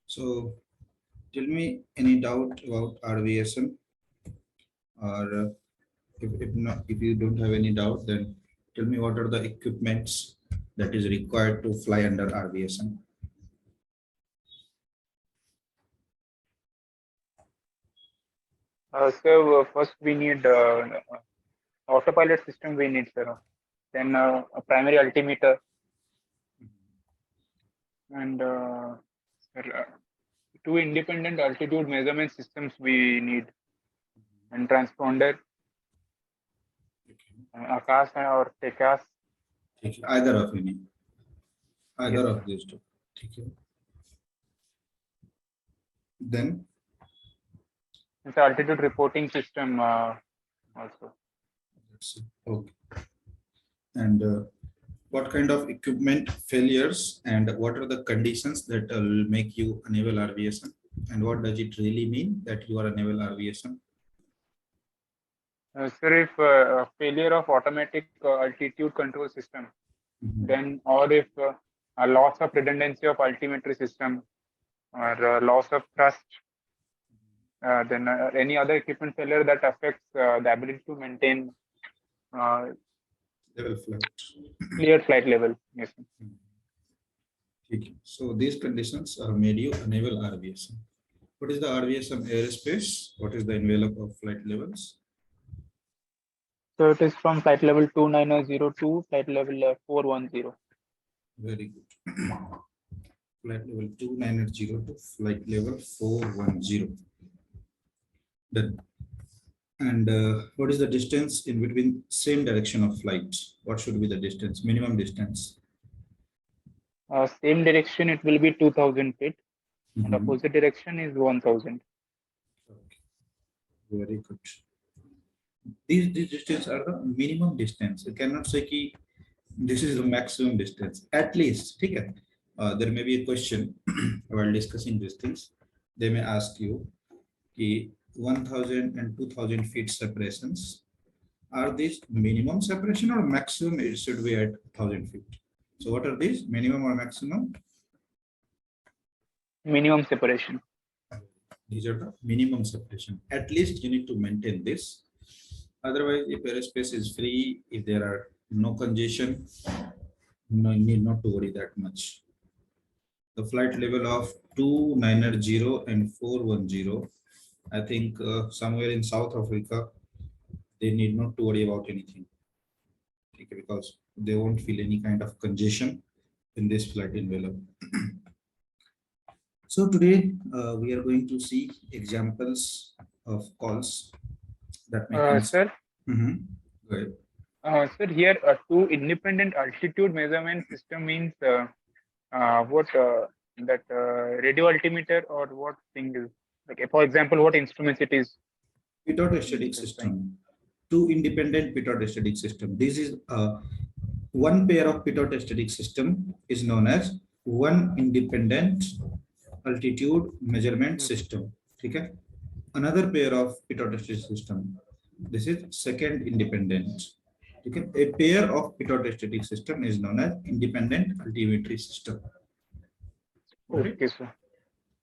So tell me any doubt about RVSM, or if not, if you don't have any doubt, then tell me what are the equipments that is required to fly under RVSM. First we need autopilot system. We need, sir. Then a primary altimeter and two independent altitude measurement systems we need, and transponder, Akash or Tekas. Either of any, either Yes. of these two. Okay. Then It's an altitude reporting system also. let's see. Okay. And what kind of equipment failures and what are the conditions that will make you enable RVSM, and what does it really mean that you are enable RVSM? Sir, if failure of automatic altitude control system, then or if a loss of redundancy of altimetry system or loss of thrust, then any other equipment failure that affects the ability to maintain Level flight. clear flight level. Yes. Okay. So these conditions are made you enable RVSM. What is the RVSM airspace? What is the envelope of flight levels? So it is from flight level 290 to flight level 410. Very good. Flight level 290 to flight level 410. Then, and what is the distance in between same direction of flight? What should be the distance, minimum distance? Same direction, it will be 2000 feet, and Mhm. opposite direction is 1000. Okay. Very good. These distance are the minimum distance. You cannot say ki this is the maximum distance. At least, okay. There may be a question while discussing these things. They may ask you ki 1000 and 2000 feet separations. Are these minimum separation or maximum? It should be at 1000 feet. So what are these, minimum or maximum? Minimum separation. These are the minimum separation. At least you need to maintain this. Otherwise, if airspace is free, if there are no congestion, no need not to worry that much. The flight level of 290 and 410, I think somewhere in South Africa, they need not to worry about anything. Okay, because they won't feel any kind of congestion in this flight envelope. So today we are going to see examples of calls that make Sir, Go ahead. sir, here two independent altitude measurement system means what that radio altimeter or what thing is, like for example, what instruments it is. Pitot static system. Two independent pitot static system. This is one pair of pitot static system is known as one independent altitude measurement system. Okay. Another pair of pitot static system. This is second independent. Okay. A pair of pitot static system is known as independent altimetry system. Okay, right? Sir.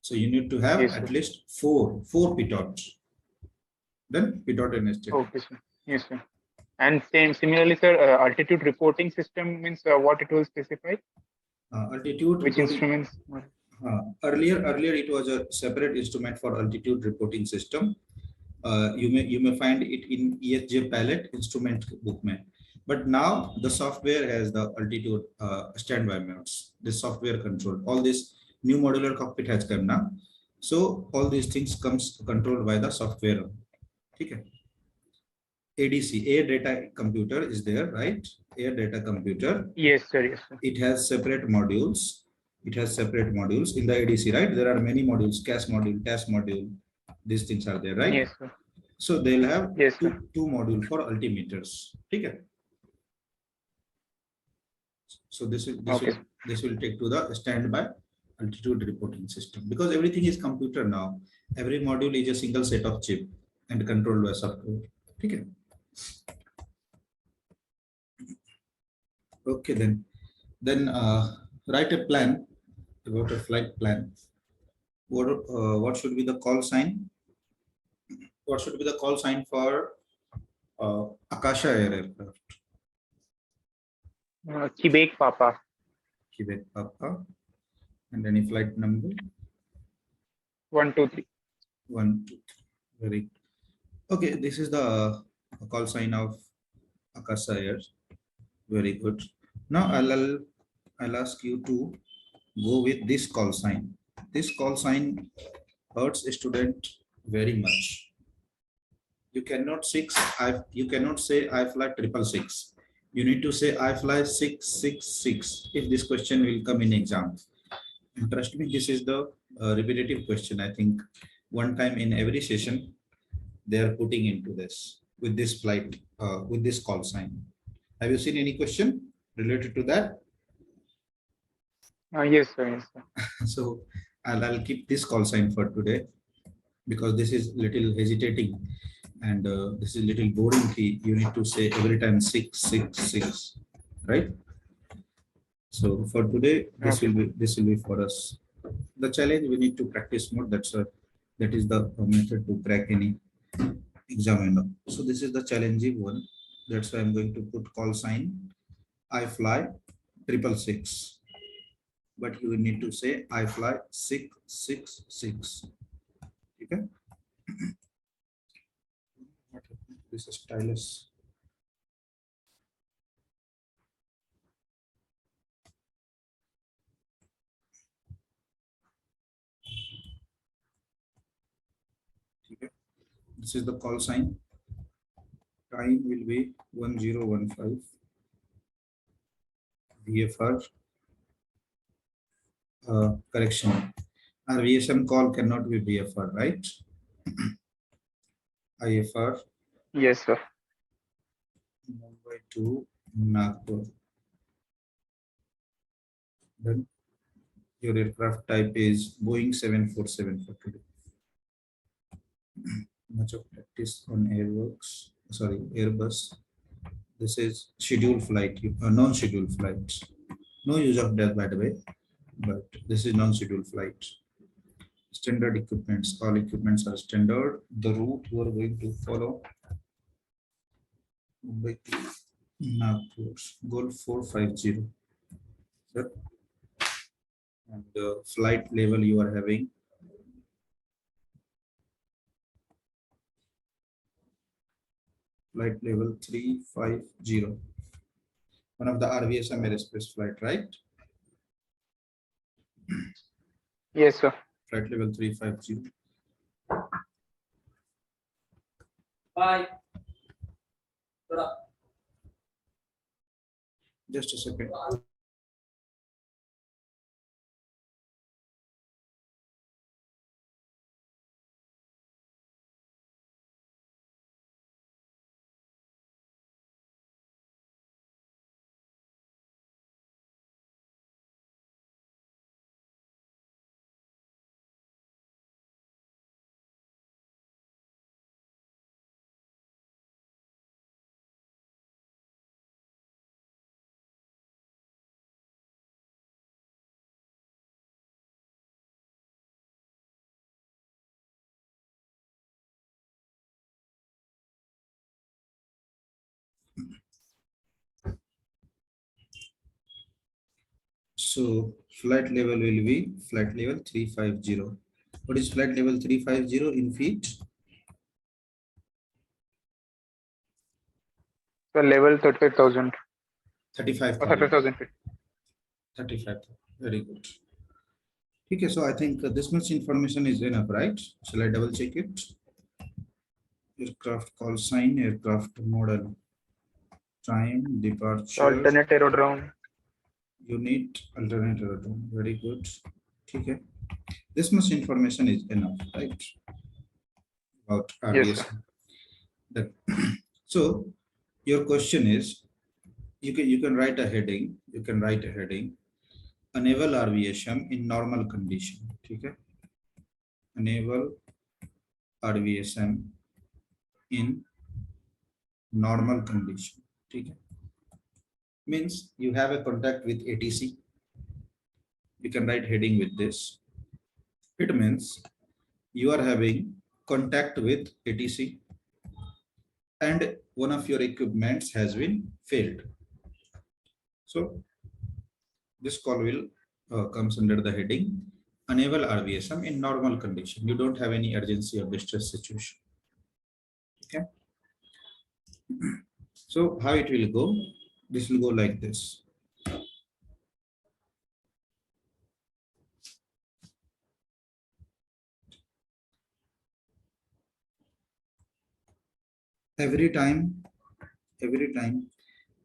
So you need to have at least four pitots. Then pitot and static. Okay, sir. Yes, sir. And similarly, sir, altitude reporting system means what it will specify? Altitude which reporting, instruments? Earlier it was a separate instrument for altitude reporting system. You may find it in ESJ palette instrument book mein. But now the software has the altitude standby modes. This software control all this new modular cockpit has come now. So all these things comes controlled by the software. Okay. ADC, air data computer is there, right? Air data computer. Yes, sir. Yes, sir. It has separate modules. It has separate modules in the ADC, right? There are many modules, CAS module, TAS module. These things are there, right? Yes, sir. So they'll have yes, two modules for altimeters. Okay. So this will take to the standby altitude reporting system, because everything is computer now. Every module is a single set of chip and controlled by software. Okay. Okay, then write a plan about a flight plan what should be the call sign? What should be the call sign for Akasha Air aircraft? Quebec Papa. Quebec Papa. And any flight number? 123. 123. Very good. Okay, this is the call sign of Akasha Air. Very good. Now I'll ask you to go with this call sign. This call sign hurts a student very much. You cannot say I fly 666. You need to say I fly 666 if this question will come in exam. And trust me, this is the repetitive question. I think one time in every session they are putting into this with this flight with this call sign. Have you seen any question related to that? Yes, sir. Yes, sir. So I'll keep this call sign for today because this is little hesitating and this is little boring key. You need to say every time 666, right? So for today, this Okay. will be for us. The challenge we need to practice more. That is the method to crack any exam and all. So this is the challenging one. That's why I'm going to put call sign. I fly 666. But you will need to say I fly 666. Okay. This is stylus. Okay. This is the call sign. Time will be 1015. VFR. Correction. RVSM call cannot be VFR, right? IFR. Yes, sir. Mumbai to Nagpur. Then your aircraft type is Boeing 747 for today. Much of practice on Airworks, sorry, Airbus. This is scheduled flight, non-scheduled flights. No use of that, by the way, but this is non-scheduled flight. Standard equipments, all equipments are standard. The route you are going to follow, Mumbai to Nagpur, Golf 450. Sir. And the flight level you are having, flight level 350. One of the RVSM aerospace flight, right? Yes, sir. Flight level 350. Bye. Just a second. So flight level will be flight level 350. What is flight level 350 in feet? So level 35,000. 35,000. 35,000 feet. 35,000. Very good. Okay, so I think this much information is enough, right? Shall I double check it? Aircraft call sign, aircraft model, time, departure, Alternate aerodrome. unit, alternate aerodrome. Very good. Okay. This much information is enough, right? About Yes, RVS. sir. That, so your question is, you can write a heading. You can write a heading. A naval RVSM in normal condition. Okay. A naval RVSM in normal condition. Okay. Means you have a contact with ATC. You can write heading with this. It means you are having contact with ATC and one of your equipments has been failed. So this call will comes under the heading enable RVSM in normal condition. You don't have any urgency or distress situation. Okay. So how it will go? This will go like this. Every time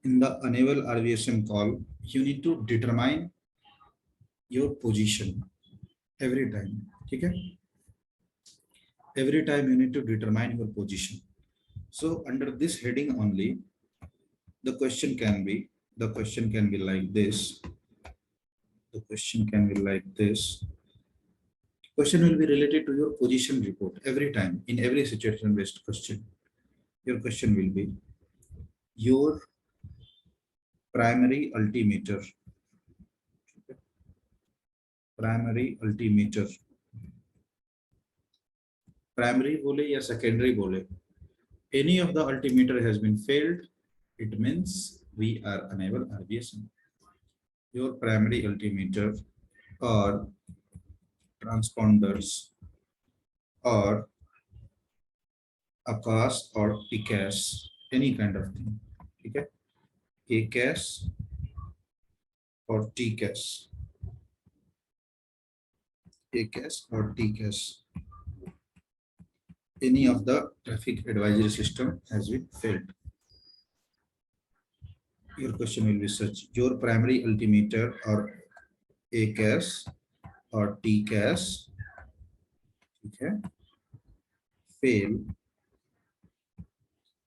in the enable RVSM call, you need to determine your position every time. Okay. Every time you need to determine your position. So under this heading only, the question can be like this. The question can be like this. Question will be related to your position report every time in every situation based question. Your question will be your primary altimeter. Primary altimeter. Primary bole या secondary bole. Any of the altimeter has been failed. It means we are unable RVSM. Your primary altimeter or transponders or ACAS or PCAS, any kind of thing. Okay, ACAS or TCAS, ACAS or TCAS, any of the traffic advisory system has been failed. Your question will be such: your primary altimeter or ACAS or TCAS, okay, fail.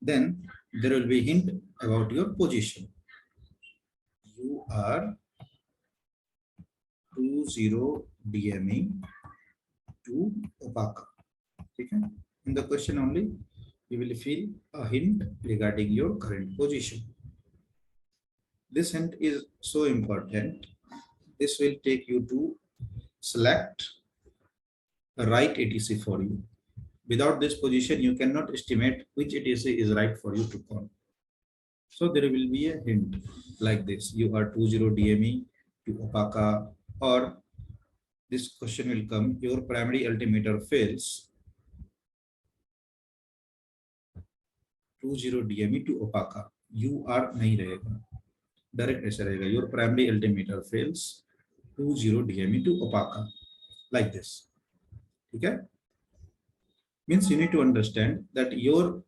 Then there will be hint about your position. You are 20 DME to Opaka. Okay. In the question only, you will feel a hint regarding your current position. This hint is so important. This will take you to select the right ATC for you. Without this position, you cannot estimate which ATC is right for you to call. So there will be a hint like this. You are 20 DME to Opaka, or this question will come, your primary altimeter fails 20 DME to Opaka. You are नहीं रहेगा. Direct ऐसा रहेगा. Your primary altimeter fails 20 DME to Opaka. Like this. Okay? Means you need to understand that your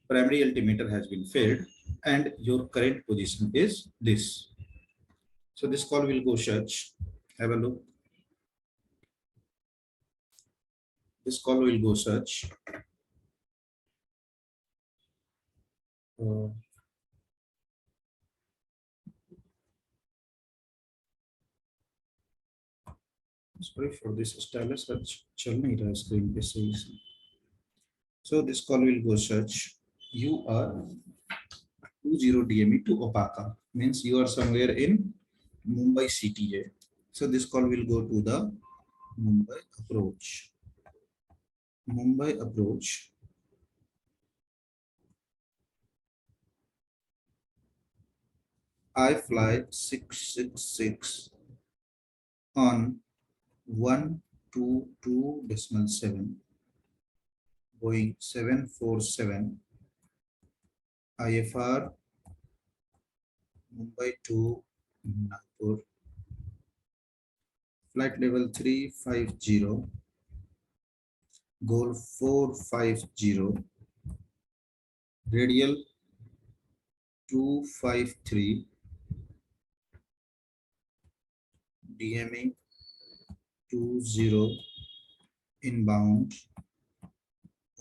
primary altimeter has been failed and your current position is this. So this call will go such. Have a look. This call will go such. Sorry for this stylus, चल नहीं रहा screen पे सही से. So this call will go such. You are 20 DME to Opaka. Means you are somewhere in Mumbai CTA. So this call will go to the Mumbai approach. Mumbai approach. I fly 666 on 122.7, Boeing 747, IFR Mumbai to Nagpur, flight level 350, goal 450, radial 253, DME 20, inbound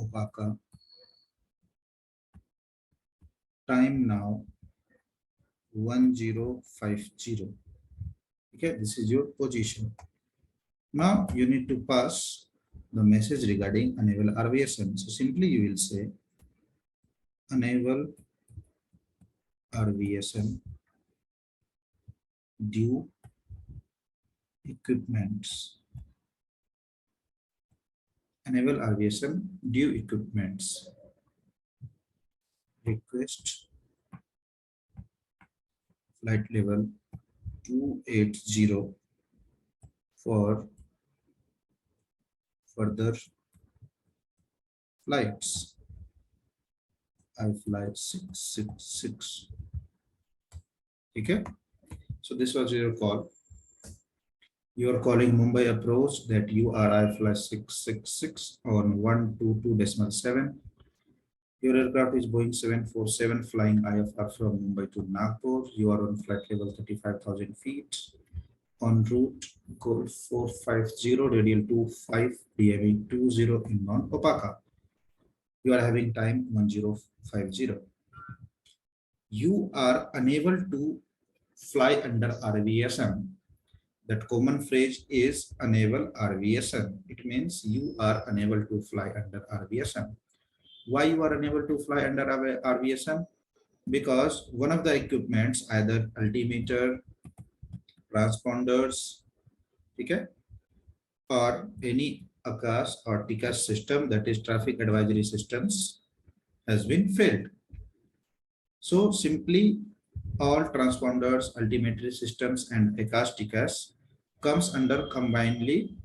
Opaka. Time now 1050. Okay, this is your position. Now you need to pass the message regarding enable RVSM. So simply you will say enable RVSM due equipments. enable RVSM due equipments. Request flight level 280 for further flights. I fly 666. Okay, so this was your call. You are calling Mumbai approach that URI flight 666 on 122.7. Your aircraft is Boeing 747 flying IFR from Mumbai to Nagpur. You are on flight level 35,000 feet. En route, code 450, radial 25, DME 20 in non-Opaka. You are having time 1050. You are unable to fly under RVSM. That common phrase is enable RVSM. It means you are unable to fly under RVSM. Why you are unable to fly under RVSM? Because one of the equipments, either altimeter, transponders, okay, or any ACAS or TCAS system, that is traffic advisory systems, has been failed. So simply all transponders, altimetry systems, and ACAS TCAS comes under combinedly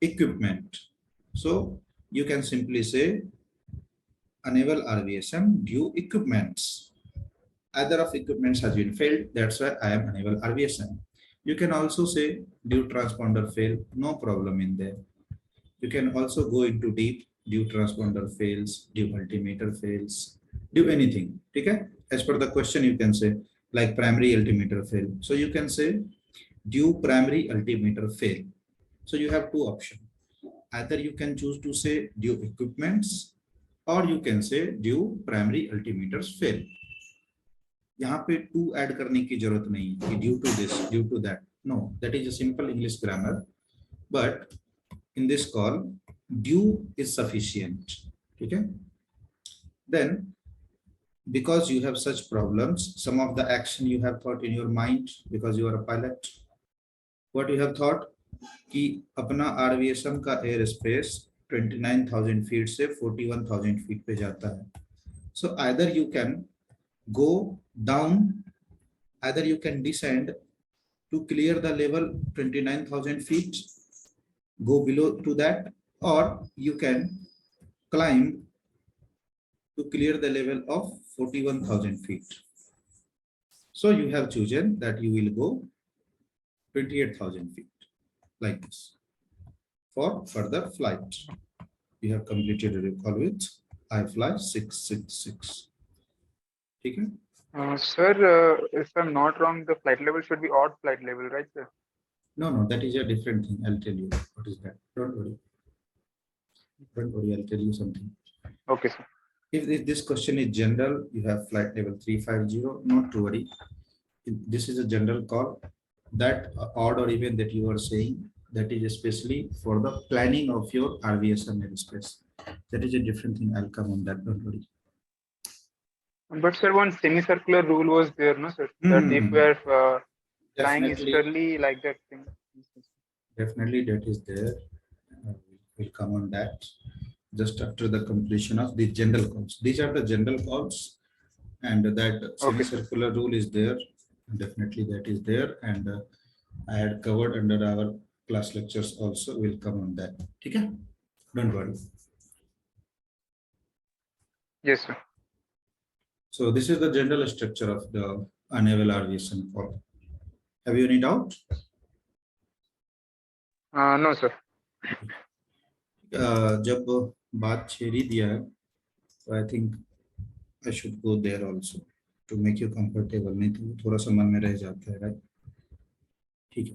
equipment. So you can simply say enable RVSM due equipments. Either of equipments has been failed, that's why I am enable RVSM. You can also say due transponder fail, no problem in there. You can also go into deep, due transponder fails, due altimeter fails, due anything. Okay? As per the question, you can say like primary altimeter fail. So you can say due primary altimeter fail. So you have two options. Either you can choose to say due equipments or you can say due primary altimeters fail. यहाँ पे to add करने की जरूरत नहीं कि due to this due to that no that is a simple English grammar but in this call due is sufficient. Okay, then because you have such problems, some of the action you have thought in your mind because you are a pilot, what you have thought कि अपना RVSM का air space 29,000 feet से 41,000 feet पे जाता है. So either you can go down, either you can descend to clear the level 29,000 feet, go below to that, or you can climb to clear the level of 41,000 feet. So you have chosen that you will go 28,000 feet like this for further flight. You have completed a call with I fly 666. Okay. Sir, if I'm not wrong, the flight level should be odd flight level, right, sir? No, that is a different thing. I'll tell you what is that. Don't worry. I'll tell you something. Okay, sir. If this question is general, you have flight level 350, not to worry. This is a general call. That odd or even that you are saying, that is especially for the planning of your RVSM airspace. That is a different thing. I'll come on that. Don't worry. But sir, one semicircular rule was there, no, sir? That if we are flying easterly like that thing. Definitely that is there. We'll come on that just after the completion of the general calls. These are the general calls, and that semicircular rule is there. Definitely that is there, and I had covered under our class lectures also. We'll come on that. Okay? Don't worry. Yes, sir. So this is the general structure of the enable RVSM call. Have you any doubt? No, sir. जब बात छेड़ी दिया है, तो I think I should go there also to make you comfortable. नहीं तो थोड़ा सा मन में रह जाता है, right? ठीक है.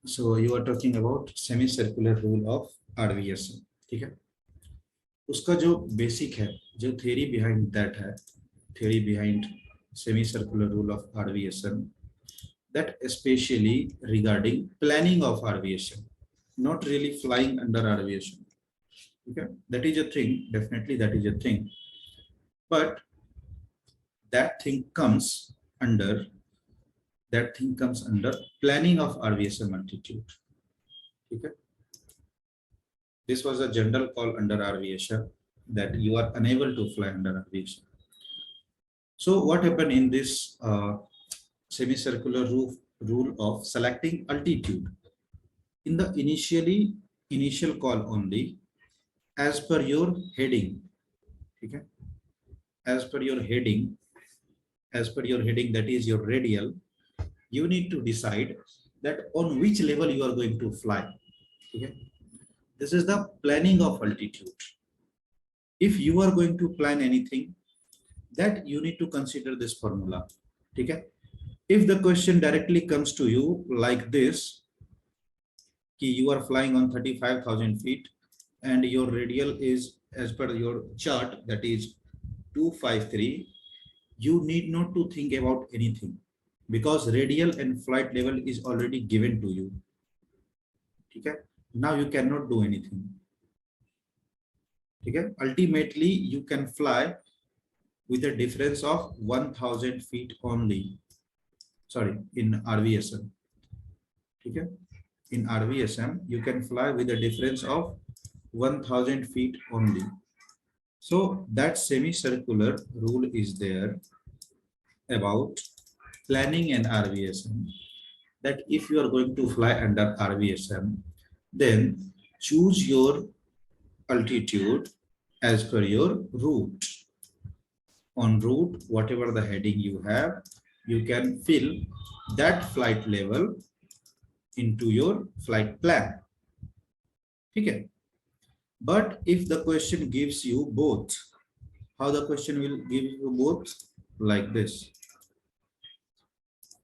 So you are talking about semicircular rule of RVSM. ठीक है. उसका जो बेसिक है, जो theory behind that है, theory behind semicircular rule of RVSM, that especially regarding planning of RVSM, not really flying under RVSM. Okay, that is a thing. Definitely, that is a thing. But that thing comes under planning of RVSM altitude. Okay, This was a general call under RVSM that you are unable to fly under RVSM. So what happened in this semicircular rule of selecting altitude? In the initial call only, as per your heading, okay? As per your heading, that is your radial, you need to decide that on which level you are going to fly. Okay? This is the planning of altitude. If you are going to plan anything, that you need to consider this formula. Okay? If the question directly comes to you like this, you are flying on 35,000 feet and your radial is, as per your chart, that is 253, you need not to think about anything because radial and flight level is already given to you. Okay? Now you cannot do anything. Okay? Ultimately, you can fly with a difference of 1,000 feet only. Sorry, in RVSM. Okay? In RVSM, you can fly with a difference of 1,000 feet only. So that semicircular rule is there about planning an RVSM, that if you are going to fly under RVSM, then choose your altitude as per your route. On route, whatever the heading you have, you can fill that flight level into your flight plan. Okay? But if the question gives you both, how the question will give you both? Like this.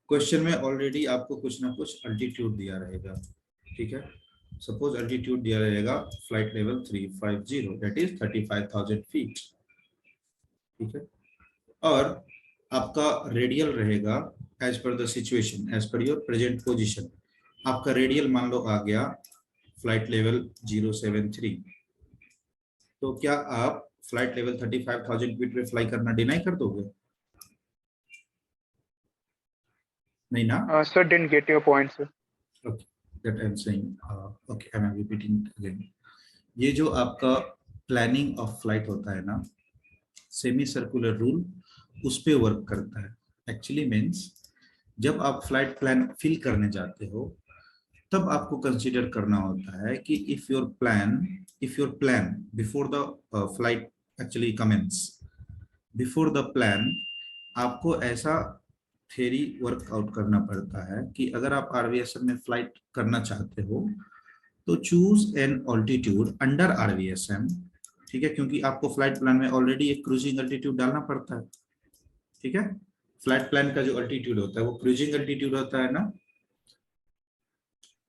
Question में already आपको कुछ ना कुछ altitude दिया रहेगा. ठीक है? Suppose altitude दिया रहेगा flight level 350, that is 35,000 feet. ठीक है? और आपका रेडियल रहेगा as per the situation, as per your present position. आपका रेडियल मान लो आ गया फ्लाइट लेवल 073. तो क्या आप फ्लाइट लेवल 35,000 फीट पे फ्लाई करना डिनाई कर दोगे? नहीं ना? Sir, didn't get your point, sir. Okay, that I'm saying. Okay, I'm repeating again. ये जो आपका प्लानिंग ऑफ फ्लाइट होता है ना, सेमी सर्कुलर रूल उस पे वर्क करता है. एक्चुअली मीन्स जब आप फ्लाइट प्लान फिल करने जाते हो तब आपको कंसीडर करना होता है कि if your plan before the flight actually commence, before the plan आपको ऐसा थ्योरी वर्कआउट करना पड़ता है कि अगर आप आरवीएसएम में फ्लाइट करना चाहते हो तो चूज एन ऑल्टीट्यूड अंडर आरवीएसएम. ठीक है? क्योंकि आपको फ्लाइट प्लान में ऑलरेडी एक क्रूजिंग अल्टीट्यूड डालना पड़ता है. ठीक है? फ्लाइट प्लान का जो अल्टीट्यूड होता है वो क्रूजिंग अल्टीट्यूड होता है ना.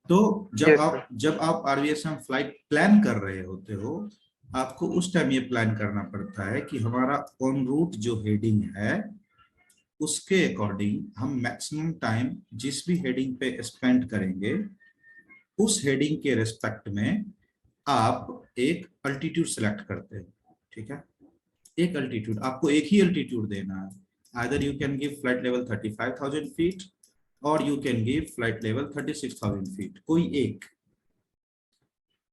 तो जब आप आरवीएसएम फ्लाइट प्लान कर रहे होते हो, आपको उस टाइम ये प्लान करना पड़ता है कि हमारा ऑन रूट जो हेडिंग है उसके अकॉर्डिंग हम मैक्सिमम टाइम जिस भी हेडिंग पे स्पेंड करेंगे उस हेडिंग के रिस्पेक्ट में आप एक अल्टीट्यूड सेलेक्ट करते हैं. ठीक है? एक अल्टीट्यूड, आपको एक ही अल्टीट्यूड देना है. Either you can give flight level 35,000 feet और you can give flight level 36,000 feet, कोई एक.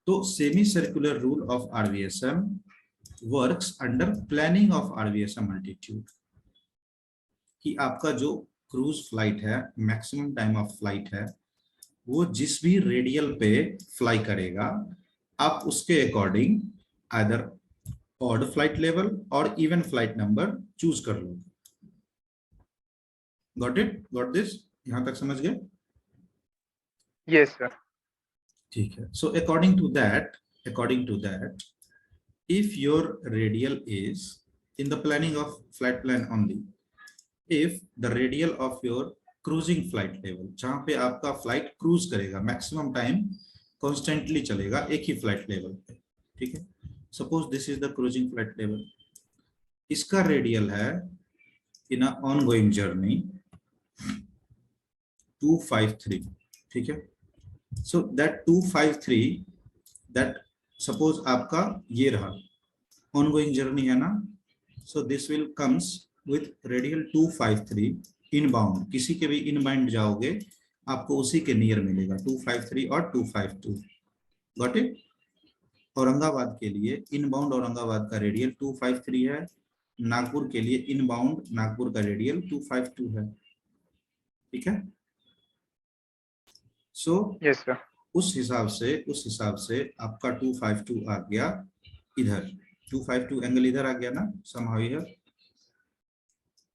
तो semi circular rule of RVSM works under planning of RVSM altitude. कि आपका जो क्रूज फ्लाइट है, मैक्सिमम टाइम ऑफ फ्लाइट है, वो जिस भी रेडियल पे फ्लाई करेगा आप उसके according either odd flight level और इवन फ्लाइट नंबर चूज कर लो. Got it? Got this? यहां तक समझ गए? Yes, sir. ठीक है. So according to that if your radial is in the planning of flight plan only, if the radial of your cruising flight level, जहां पे आपका फ्लाइट क्रूज करेगा, मैक्सिमम टाइम कॉन्स्टेंटली चलेगा एक ही फ्लाइट लेवल पे. ठीक है? Suppose this is the cruising flight level. इसका रेडियल है इन अ ऑनगोइंग जर्नी 253. ठीक है? सो दैट 253, दैट सपोज आपका ये रहा ऑनगोइंग जर्नी है ना. So this will comes with radial 253 inbound. किसी के भी इनबाउंड जाओगे आपको उसी के नियर मिलेगा 253 और 252. Got it? औरंगाबाद के लिए इनबाउंड औरंगाबाद का रेडियल 253 है, नागपुर के लिए इनबाउंड नागपुर का रेडियल 252 है। ठीक है, सो Yes, sir. उस हिसाब से आपका 252 आ गया इधर, 252 एंगल इधर आ गया ना somehow here।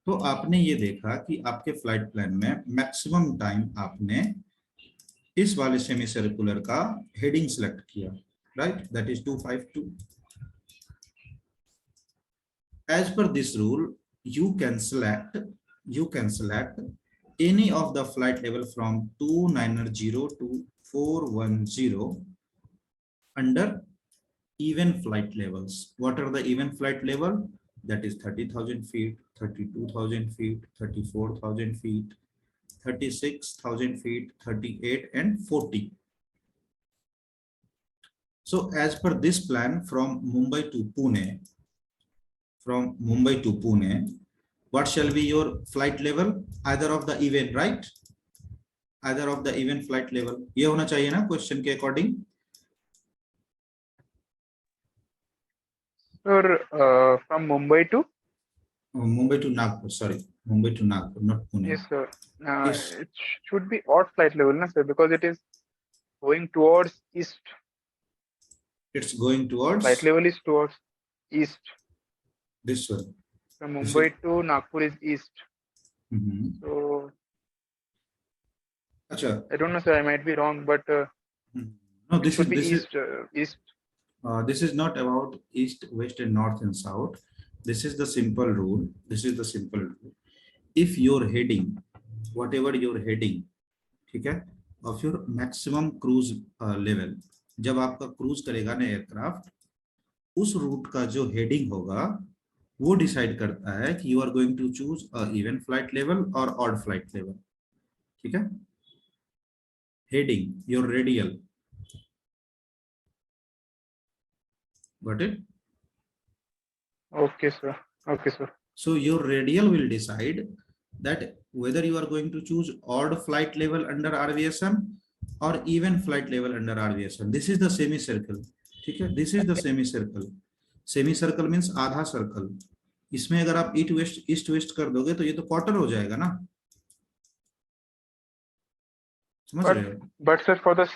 तो आपने ये देखा कि आपके फ्लाइट प्लान में मैक्सिमम टाइम आपने इस वाले सेमी सर्कुलर का हेडिंग सेलेक्ट किया, right, that is 252। As per this rule, you can select any of the flight level from 290 to 410 under even flight levels. What are the even flight level? That is 30,000 feet, 32,000 feet, 34,000 feet, 36,000 feet, 38 and 40. So as per this plan from Mumbai to Pune, what shall be your flight level? Either of the even, right? Either of the even flight level. ये होना चाहिए ना question के according? Sir, from Mumbai to? Mumbai to Nagpur, sorry. Mumbai to Nagpur, not Pune. Yes, sir. Yes. It should be odd flight level, na, sir, because it is going towards east. It's going towards Flight level is towards east. this one. From This Mumbai to Nagpur is east. Mhm. So Acha. I don't know, sir. I might be wrong, but No, it this should be is east. East. this is not about east, west, and north and south. This is the simple rule. If you're heading, whatever you're heading, ठीक है, of your maximum cruise level, जब आपका cruise करेगा ना aircraft, उस root का जो heading होगा वो डिसाइड करता है कि you are going to choose even flight level और ऑड फ्लाइट लेवल। ठीक है, heading your radial, got it? Okay, sir. Okay, sir. So your radial will decide that whether you are going to choose odd flight level under RVSM or even flight level under RVSM. This is the semicircle. ठीक है, this is the semicircle. Semicircle means आधा circle. इसमें अगर आप east west कर दोगे तो ये तो क्वार्टर हो जाएगा ना, समझ रहे हो? But sir, for the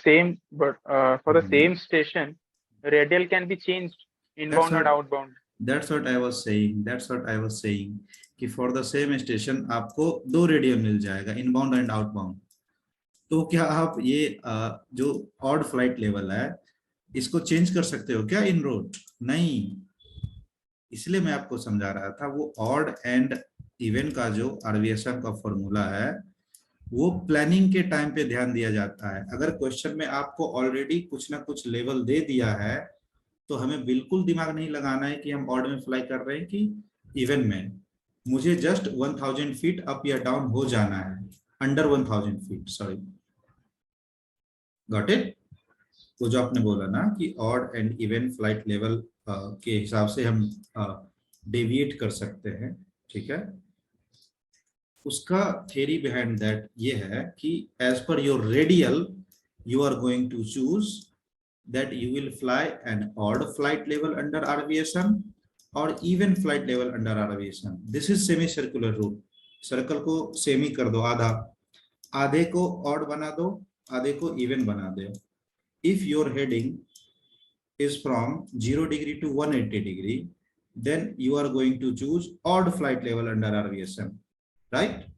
same station, radial can be changed inbound and outbound. That's what I was saying कि for the same station आपको दो रेडियल मिल जाएगा, इनबाउंड एंड आउटबाउंड। तो क्या आप ये जो ऑड फ्लाइट लेवल है इसको चेंज कर सकते हो क्या इन रोड? नहीं, इसलिए मैं आपको समझा रहा था वो ऑड एंड इवन का जो आरवीएसएम का फॉर्मूला है वो प्लानिंग के टाइम पे ध्यान दिया जाता है। अगर क्वेश्चन में आपको ऑलरेडी कुछ ना कुछ लेवल दे दिया है तो हमें बिल्कुल दिमाग नहीं लगाना है कि हम ऑड में फ्लाई कर रहे हैं कि इवन में। मुझे जस्ट 1000 फीट अप या डाउन हो जाना है, under 1000 feet, sorry, got it? वो जो आपने बोला ना कि odd and even flight level के हिसाब से हम डेविएट कर सकते हैं, ठीक है, उसका थ्योरी बिहाइंड दैट ये है कि as per your radial you are going to choose that you will fly an odd flight level under RVSM or even flight level under RVSM. This is semicircular rule. Circle को semi कर दो, आधा, आधे को odd बना दो, आधे को even बना दो। If your heading is from 0 degree to 180 degree, then you are going to choose odd flight level under RVSM, right?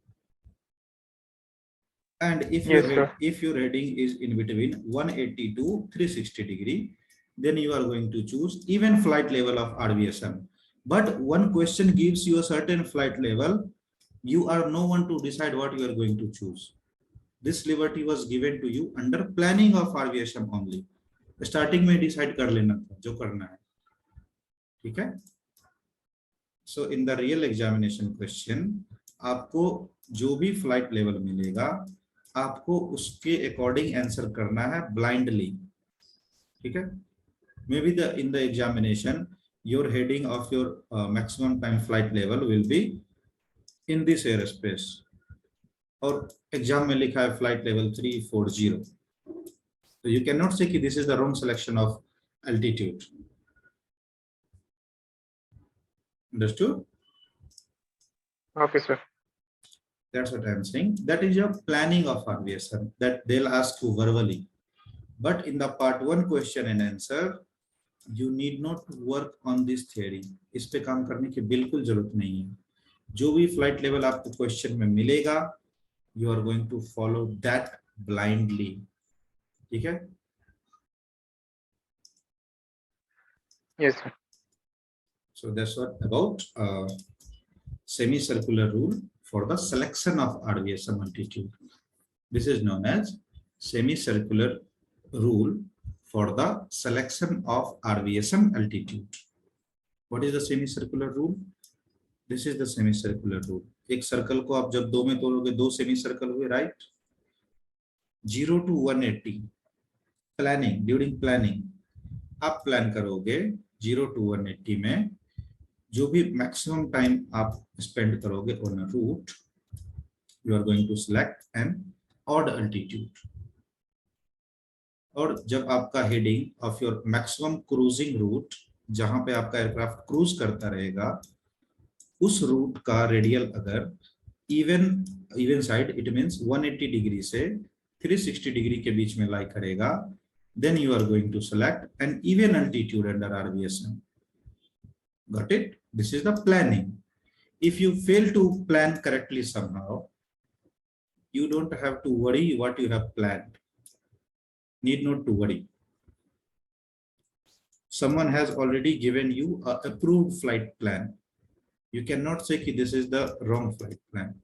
And if your heading is in between 180 to 360 degree, then you are going to choose even flight level of RVSM. But one question gives you a certain flight level, you are no one to decide what you are going to choose. This liberty was given to you under planning of RVSM only. Starting में decide कर लेना था जो करना है, ठीक है? So in the real examination question, आपको जो भी flight level मिलेगा आपको उसके अकॉर्डिंग आंसर करना है ब्लाइंडली, ठीक है? May be in the examination your heading of your maximum time flight level will be in this air space और एग्जाम में लिखा है फ्लाइट लेवल 340, तो यू कैन नॉट से कि this is the wrong selection of altitude. Understood? Okay, sir. That's what I'm saying. That is your planning of RVSM that they'll ask you verbally. But in the part 1 question and answer, you need not work on this theory. इस पे काम करने की बिल्कुल जरूरत नहीं है. जो भी फ्लाइट लेवल आपको क्वेश्चन में मिलेगा, you are going to follow that blindly. ठीक है? Yes, sir. So that's what about semicircular rule for the selection of RVSM altitude. This is known as semicircular rule for the selection of RVSM altitude. What is the semicircular rule? This is the semicircular rule. एक circle को आप जब 2 में तोड़ोगे, 2 semicircle हुए, right? 0 to 180 planning, during planning आप plan करोगे 0 to 180 में जो भी मैक्सिमम टाइम आप स्पेंड करोगे on a route, you are going to select an odd altitude. और जब आपका heading of your maximum cruising route, जहां पे आपका एयरक्राफ्ट क्रूज करता रहेगा, उस रूट का रेडियल अगर even side, it means 180 degree से 360 डिग्री के बीच में लाई करेगा, then you are going to select an even altitude under RVSM. Got it? This is the planning. If you fail to plan correctly somehow, you don't have to worry what you have planned. Need not to worry. Someone has already given you a approved flight plan. You cannot say that this is the wrong flight plan.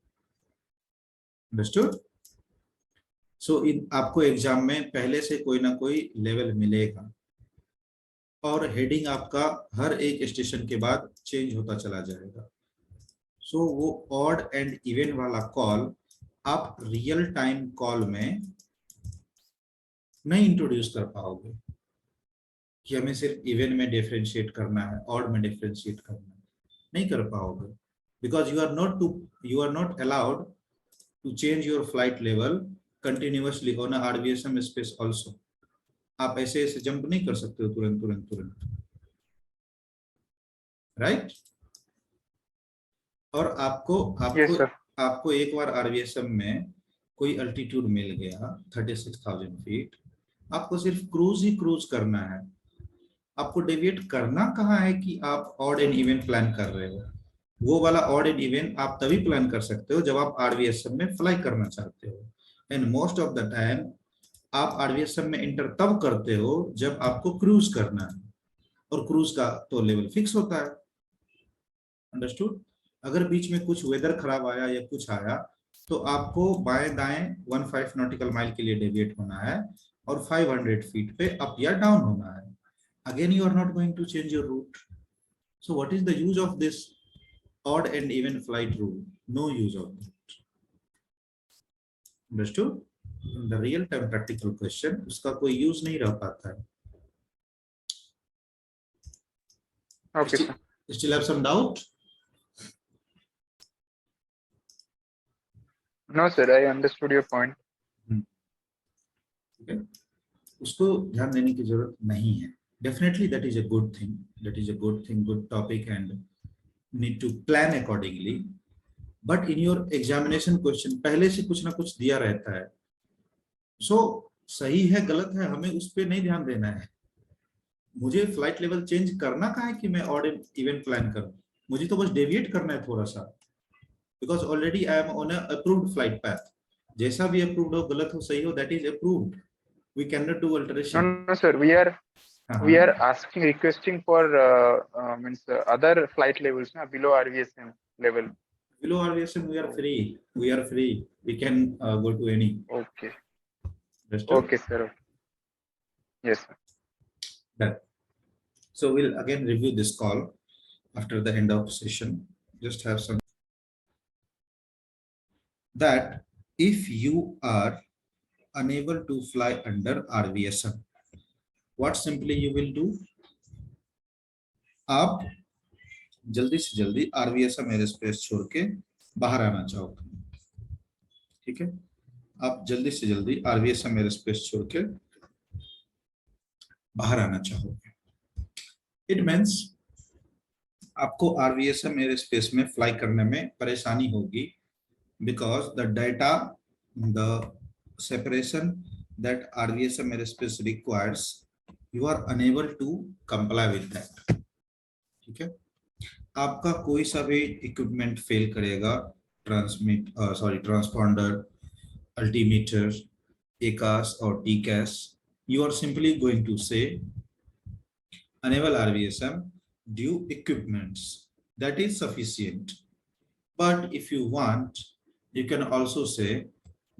Understood? So in आपको exam में पहले से कोई ना कोई level मिलेगा और heading आपका हर एक स्टेशन के बाद चेंज होता चला जाएगा. सो वो ऑड एंड इवन वाला कॉल आप रियल टाइम कॉल में नहीं इंट्रोड्यूस कर पाओगे कि हमें सिर्फ इवन में डिफरेंशिएट करना है, ऑड में डिफरेंशिएट करना है, नहीं कर पाओगे. Because you are not allowed to change your flight level continuously on RVSM space also. आप ऐसे ऐसे जंप नहीं कर सकते हो तुरंत, राइट? और आपको एक बार RVSM में कोई अल्टीट्यूड मिल गया 36,000 फीट, आपको सिर्फ क्रूज ही क्रूज करना है. आपको डेविएट करना कहाँ है कि आप ऑड एंड इवन प्लान कर रहे हो. वो वाला ऑड एंड इवन आप तभी प्लान कर सकते हो जब आप RVSM में फ्लाई करना चाहते हो. And most of the time आप RVSM में इंटर तब करते हो जब आपको क्रूज करना है, और क्रूज का तो लेवल फिक्स होता है. अंडरस्टूड? अगर बीच में कुछ वेदर खराब आया या कुछ आया तो आपको बाएं दाएं 15 नॉटिकल माइल के लिए डेविएट होना है और 500 फीट पे अप या डाउन होना है. Again you are not going to change your route. So what is the use of this odd and even flight rule? No use of that. Understood? The real time practical question उसका कोई use नहीं रह पाता है. Okay, sir. Still have some doubt? No, sir. I understood your point. Okay. उसको ध्यान देने की जरूरत नहीं है. Definitely that is a good thing. That is a good thing, good topic, and need to plan accordingly. But in your examination question पहले से कुछ ना कुछ दिया रहता है. So सही है गलत है हमें उस पर नहीं ध्यान देना है. मुझे फ्लाइट लेवल चेंज करना कहाँ है कि मैं ऑड एंड इवन प्लान करूं. मुझे तो बस डेविएट करना है थोड़ा सा, because already I am on a approved flight path. जैसा भी अप्रूव्ड हो, गलत हो सही हो, that is approved. We can not do alteration. No, sir. We are requesting for other flight levels below RVSM level. Below RVSM we are free. We can go to any. Okay. Understood? Okay, sir. Yes, sir. Done. So we'll again review this call after the end of session. Just have some that if you are unable to fly under RVSM, what simply you will do? आप जल्दी से जल्दी RVSM aerospace छोड़ के बाहर आना चाहोगे. ठीक है, आप जल्दी से जल्दी RVSM एयरस्पेस छोड़ के बाहर आना चाहोगे. It means आपको RVSM एयरस्पेस में फ्लाई करने में परेशानी होगी because the data, the separation that RVSM aerospace requires, you are unable to comply with that. ठीक है, आपका कोई सा भी इक्विपमेंट फेल करेगा, transponder, altimeter, ACAS or TCAS, you are simply going to say enable RVSM due equipments. That is sufficient. But if you want, you can also say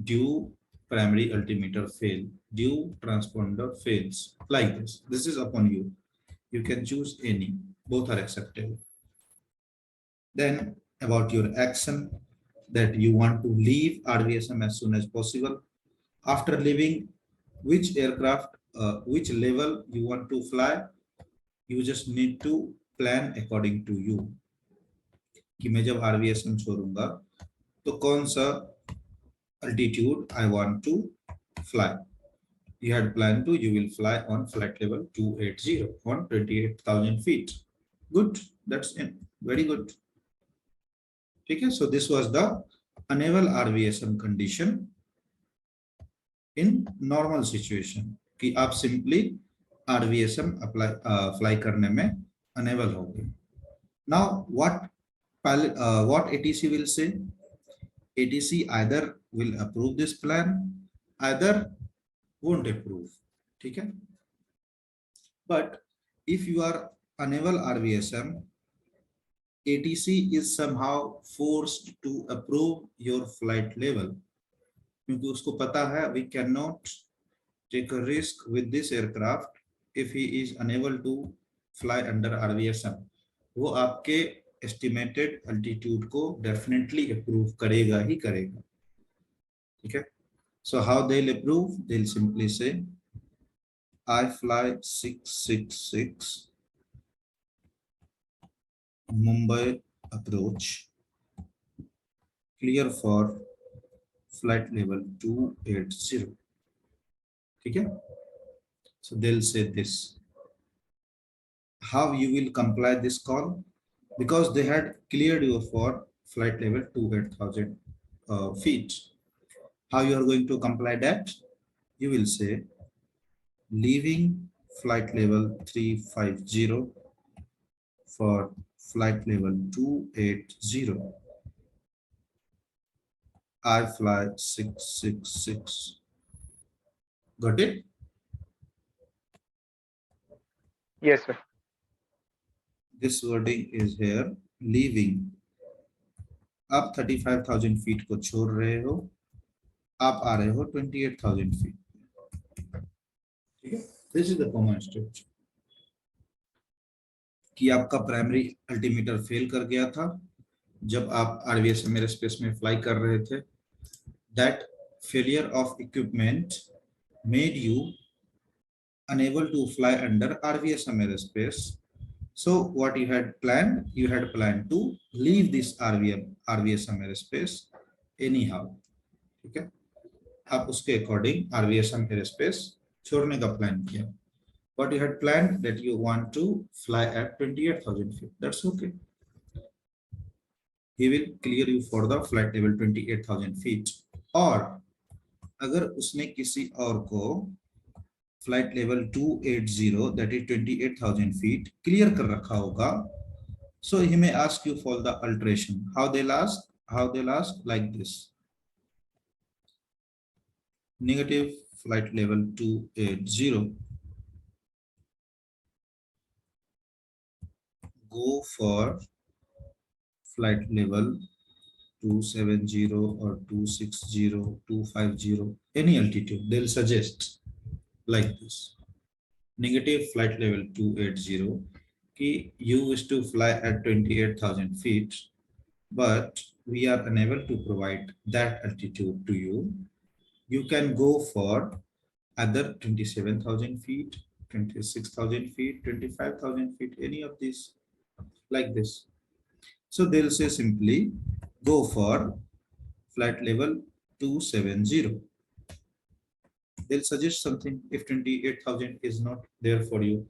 due primary altimeter fail, due transponder fails, like this. This is upon you. You can choose any, both are acceptable. Then about your action, that you want to leave RVSM as soon as possible. After leaving, which aircraft, which level you want to fly, you just need to plan according to you. कि मैं जब RVSM छोड़ूंगा तो कौन सा altitude I want to fly. You had planned to, you will fly on flight level 280 on 28,000 feet. Good, that's it. Very good. Okay, so this was the enable RVSM condition in normal situation कि आप simply RVSM apply fly करने में enable होगे. Now what ATC will say? ATC either will approve this plan, either won't approve. ठीक है? But if you are enable RVSM, ATC is somehow forced to approve your flight level. क्योंकि उसको पता है we cannot take a risk with this aircraft if he is unable to fly under RVSM. वो आपके estimated altitude को definitely approve करेगा ही करेगा. ठीक है? So how they'll approve? They'll simply say I fly 666 Mumbai approach, clear for flight level 280. ठीक है? So they'll say this. How you will comply this call? Because they had cleared you for flight level 28,000 feet. How you are going to comply that? You will say leaving flight level 350 for flight level 280. I fly 666. Got it? Yes, sir. This wording is here. Leaving. आप 35,000 feet को छोड़ रहे हो, आप आ रहे हो 28,000 feet. ठीक है? This is the common structure. कि आपका प्राइमरी अल्टीमीटर फेल कर गया था जब आप RVSM एयरस्पेस में फ्लाई कर रहे थे. That failure of equipment made you unable to fly under RVSM aerospace. So what you had planned to leave this RVSM aerospace anyhow. ठीक है? आप उसके अकॉर्डिंग RVSM aerospace छोड़ने का प्लान किया. What you had planned that you want to fly at 28,000 feet. That's okay. He will clear you for the flight level 28,000 feet. और अगर उसने किसी और को flight level 280 that is 28,000 feet clear कर रखा होगा, so he may ask you for the alteration. How they'll ask like this. Negative flight level 280. Go for flight level 270 or 260, 250, any altitude. They'll suggest like this. Negative flight level 280. Ki you wish to fly at 28,000 feet, but we are unable to provide that altitude to you. You can go for either 27,000 feet, 26,000 feet, 25,000 feet, any of these, like this. So they'll say simply go for flight level 270. They'll suggest something if 28,000 is not there for you.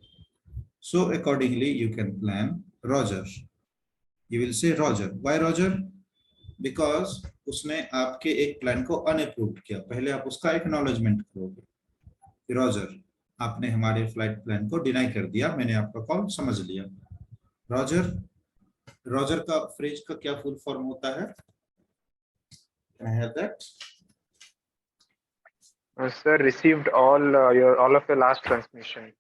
So accordingly, you can plan Roger. You will say Roger. Why Roger? Because उसने आपके एक plan को unapproved किया. पहले आप उसका acknowledgement करोगे. Roger, आपने हमारे फ्लाइट प्लान को डिनाई कर दिया. मैंने आपका कॉल समझ लिया. Roger. Roger का फ्रेज का क्या फुल फॉर्म होता है? Can I have that? Sir, received all of your last transmission.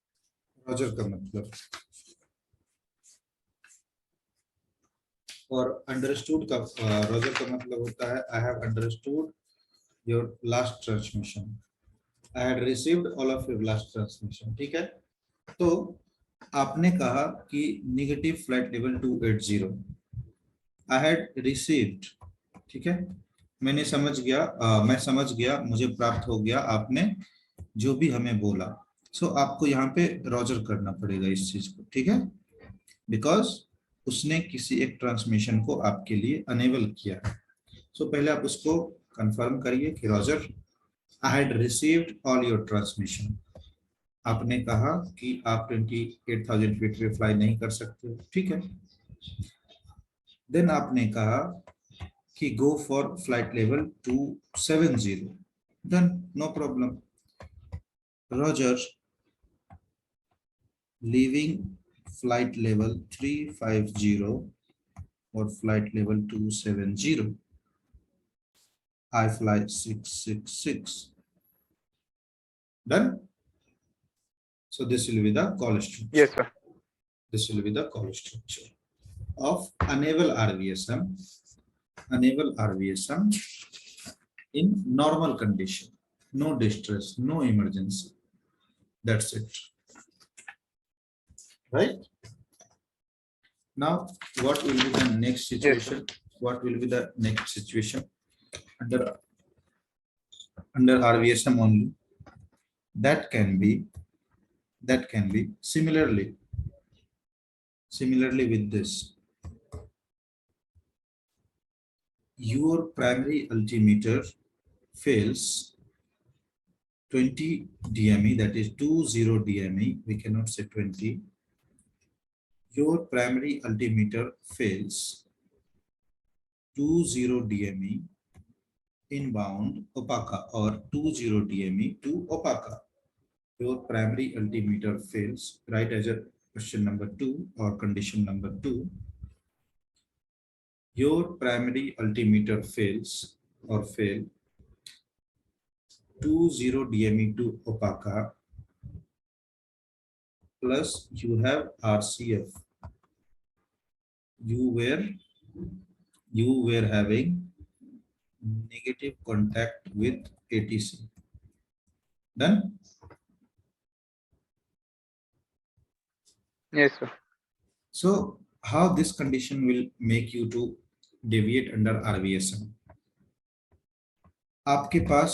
Roger का मतलब और अंडरस्टूड का रोजर का मतलब होता है I have understood your last transmission. I had received all of your last transmission. ठीक है. तो आपने कहा कि negative flight level 280 I had received. ठीक है. मैंने समझ गया मैं समझ गया, मुझे प्राप्त हो गया आपने जो भी हमें बोला. सो आपको यहाँ पे रोजर करना पड़ेगा इस चीज को. ठीक है. बिकॉज उसने किसी एक ट्रांसमिशन को आपके लिए अनेबल किया है. सो पहले आप उसको कंफर्म करिए कि Roger I had received all your transmission. आपने कहा कि आप 28,000 फीट पे फ्लाई नहीं कर सकते. ठीक है. देन आपने कहा कि go for flight level 270. Then no problem. Roger leaving flight level 350 or flight level 270. I fly 666. Done. So this will be the call structure. Yes, sir. This will be the call structure of enable RVSM. Enable RVSM in normal condition. No distress, no emergency. That's it. Right? Now, what will be the next situation? Yes, what will be the next situation under RVSM only? That can be similarly with this. Your primary altimeter fails 20 DME, that is 20 DME. We cannot say 20. Your primary altimeter fails 20 DME inbound Opaka or 20 DME to Opaka. Your primary altimeter fails. Write as a question number 2 or condition number 2. Your primary altimeter fails or fail 20 DME to Opaka plus you have RCF. You were having negative contact with ATC. Done? yes, sir. So how this condition will make you to deviate under RVSM? आपके पास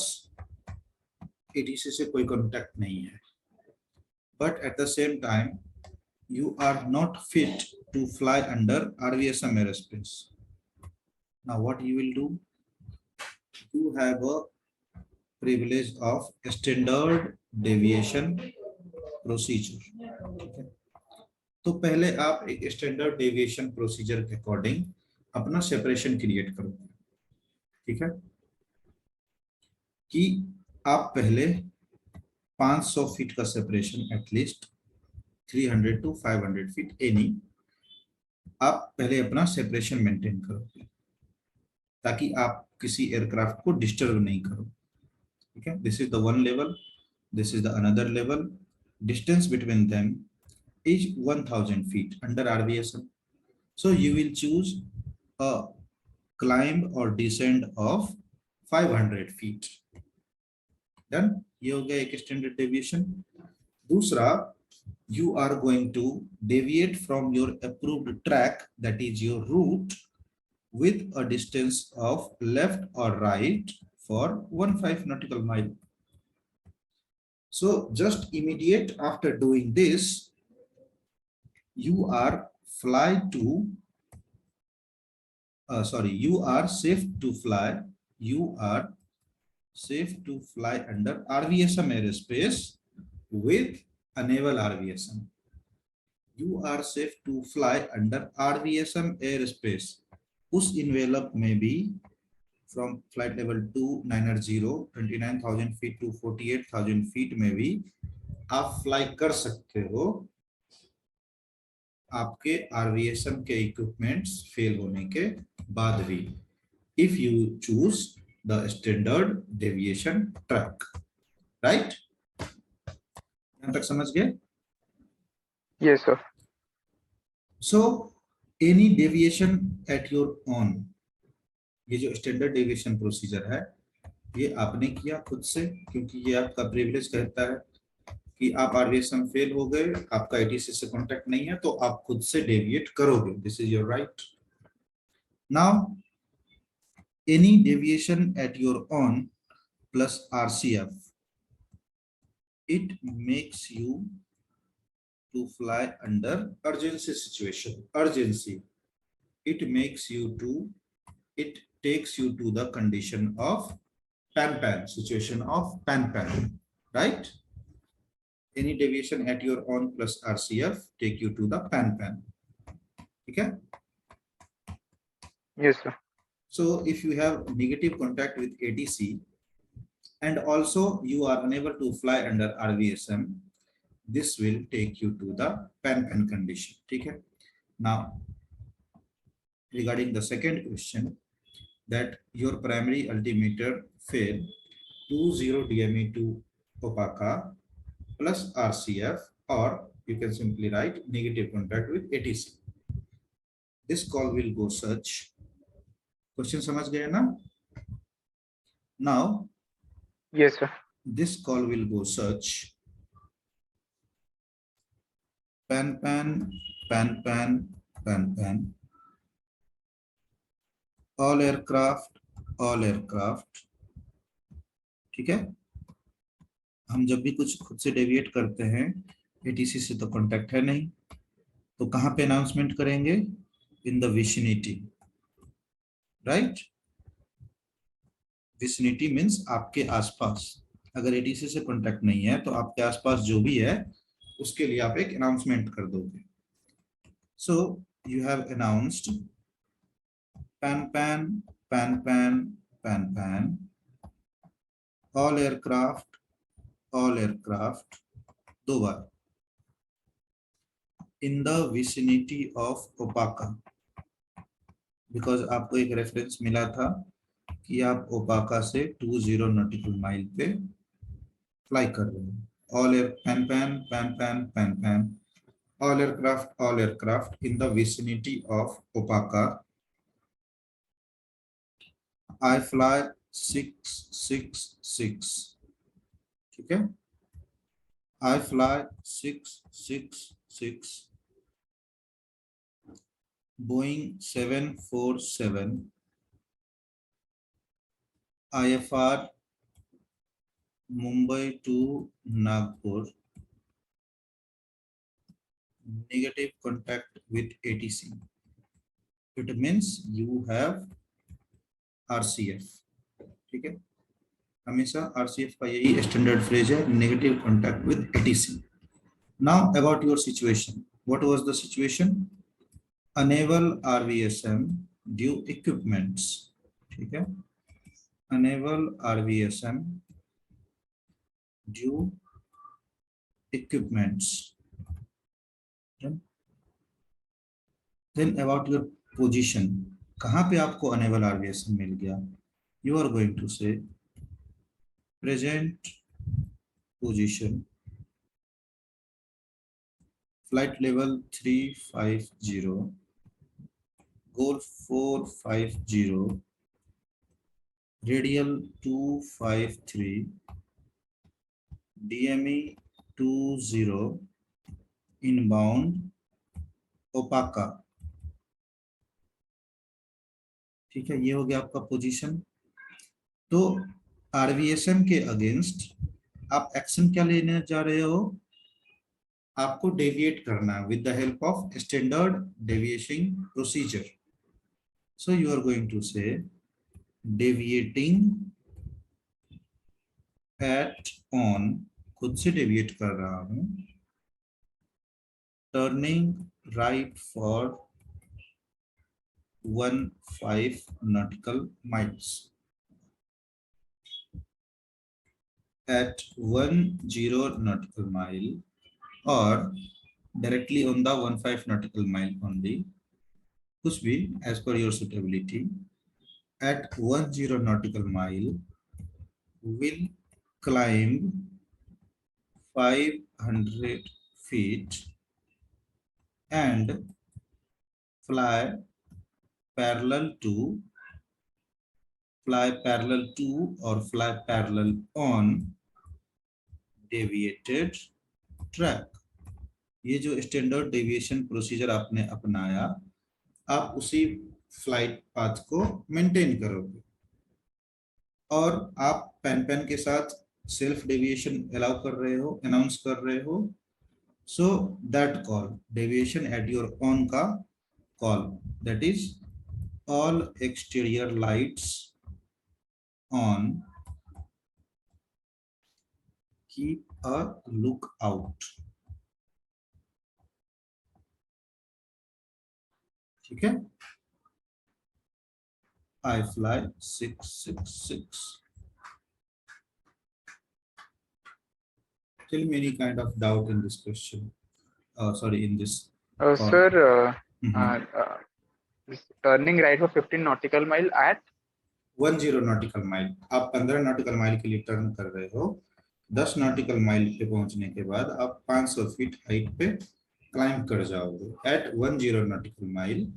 ATC से कोई contact नहीं है, but at the same time you are not fit to fly under RVSM airspace. Now what you will do? You have a privilege of standard deviation procedure. Okay. तो पहले आप एक standard deviation procedure के according अपना separation create करोगे. ठीक है. कि आप पहले 500 फीट का separation, at least 300 to 500 feet any, आप पहले अपना सेपरेशन मेंटेन करोगे ताकि आप किसी एयरक्राफ्ट को डिस्टर्ब नहीं करो. ठीक है. This is the one level, this is the another level. Distance between them is 1000 feet under RVSM. So you will choose a climb or descent of 500 feet. Done. ये हो गया एक standard deviation. दूसरा, you are going to deviate from your approved track, that is your route, with a distance of left or right for 15 nautical mile. So just immediate after doing this, you are safe to fly. You are safe to fly under RVSM airspace with enable RVSM. you are safe to fly under RVSM airspace. उस envelope में भी from flight level 290 29,000 feet to 48,000 feet में भी आप fly कर सकते हो, आपके RVSM के इक्विपमेंट्स फेल होने के बाद भी, if you choose the standard deviation track, right? यहाँ तक समझ गए? Yes, sir. So any deviation at your own, ये जो स्टैंडर्ड डेविएशन प्रोसीजर है ये आपने किया खुद से, क्योंकि ये आपका प्रिविलेज कहता है कि आप आरवीएसएम फेल हो गए, आपका एटीसी से कांटेक्ट नहीं है, तो आप खुद से डेविएट करोगे. This is your right. Now any deviation at your one plus RCF, it makes you to fly under urgency situation. Urgency, it makes you to, it takes you to the condition of pan situation of pan, right? Any deviation at your own plus RCF take you to the pan. Okay. Yes, sir. So if you have negative contact with ATC and also you are unable to fly under RVSM, this will take you to the pan condition. Okay. Now regarding the second question, that your primary altimeter failed 20 DME to opaca plus RCF, or you can simply write negative contact with ATC. This call will go such. Question समझ गए ना? Now Yes, sir. this call will go such: pan, all aircraft. ठीक है. हम जब भी कुछ खुद से डेविएट करते हैं, एटीसी से तो कांटेक्ट है नहीं, तो कहां पे अनाउंसमेंट करेंगे? इन the vicinity, right? Vicinity means आपके आसपास. अगर एटीसी से कांटेक्ट नहीं है तो आपके आसपास जो भी है उसके लिए आप एक अनाउंसमेंट कर दोगे. So you have announced pan, all aircraft, दो बार, in the vicinity of opaca, because आपको एक रेफरेंस मिला था कि आप ओपाका से 20 नॉटिकल माइल पे फ्लाई कर रहे हैं. all air pan, all aircraft in the vicinity of opaca. I fly 666. ठीक है. I fly 666 Boeing 747 IFR Mumbai to Nagpur, negative contact with ATC. It means you have RCF. ठीक है. हमेशा RCF का यही स्टैंडर्ड फ्रेज है, negative contact with ATC. Now about your situation. What was the situation? Unable RVSM due equipments. ठीक है. Unable RVSM due equipments. Then about your position, कहां पे आपको अनेबल RVSM मिल गया? You are going to say present position, flight level 350, goal 450, radial 253, DME 20, inbound ओपाका. ठीक है. ये हो गया आपका पोजीशन. तो आरवीएसएम के अगेंस्ट आप एक्शन क्या लेने जा रहे हो? आपको डेविएट करना with the help of standard deviation procedure. So you are going to say deviating at on, खुद से डेविएट कर रहा हूं, turning right for 15 nautical miles. At 10 nautical mile or directly on the 15 nautical mile only, कुछ भी as per your suitability. At 10 nautical mile, will climb 500 feet and fly parallel to or fly parallel on deviated track. ये जो standard deviation procedure आपने अपनाया, आप उसी flight path को maintain करोगे और आप पेन के साथ सेल्फ डेविएशन अलाउ कर रहे हो, अनाउंस कर रहे हो. So that call deviation at your own का call, that is all exterior lights on, keep a look out. ठीक है. I fly 666. Tell me any kind of doubt in this question. Sorry, in this. Sir, this turning right for 15 nautical mile at 10 nautical mile. आप 15 nautical mile के लिए turn कर रहे हो. 10 nautical mile पे पहुंचने के बाद आप 500 फीट हाइट पे क्लाइंब कर जाओगे. At 10 nautical mile,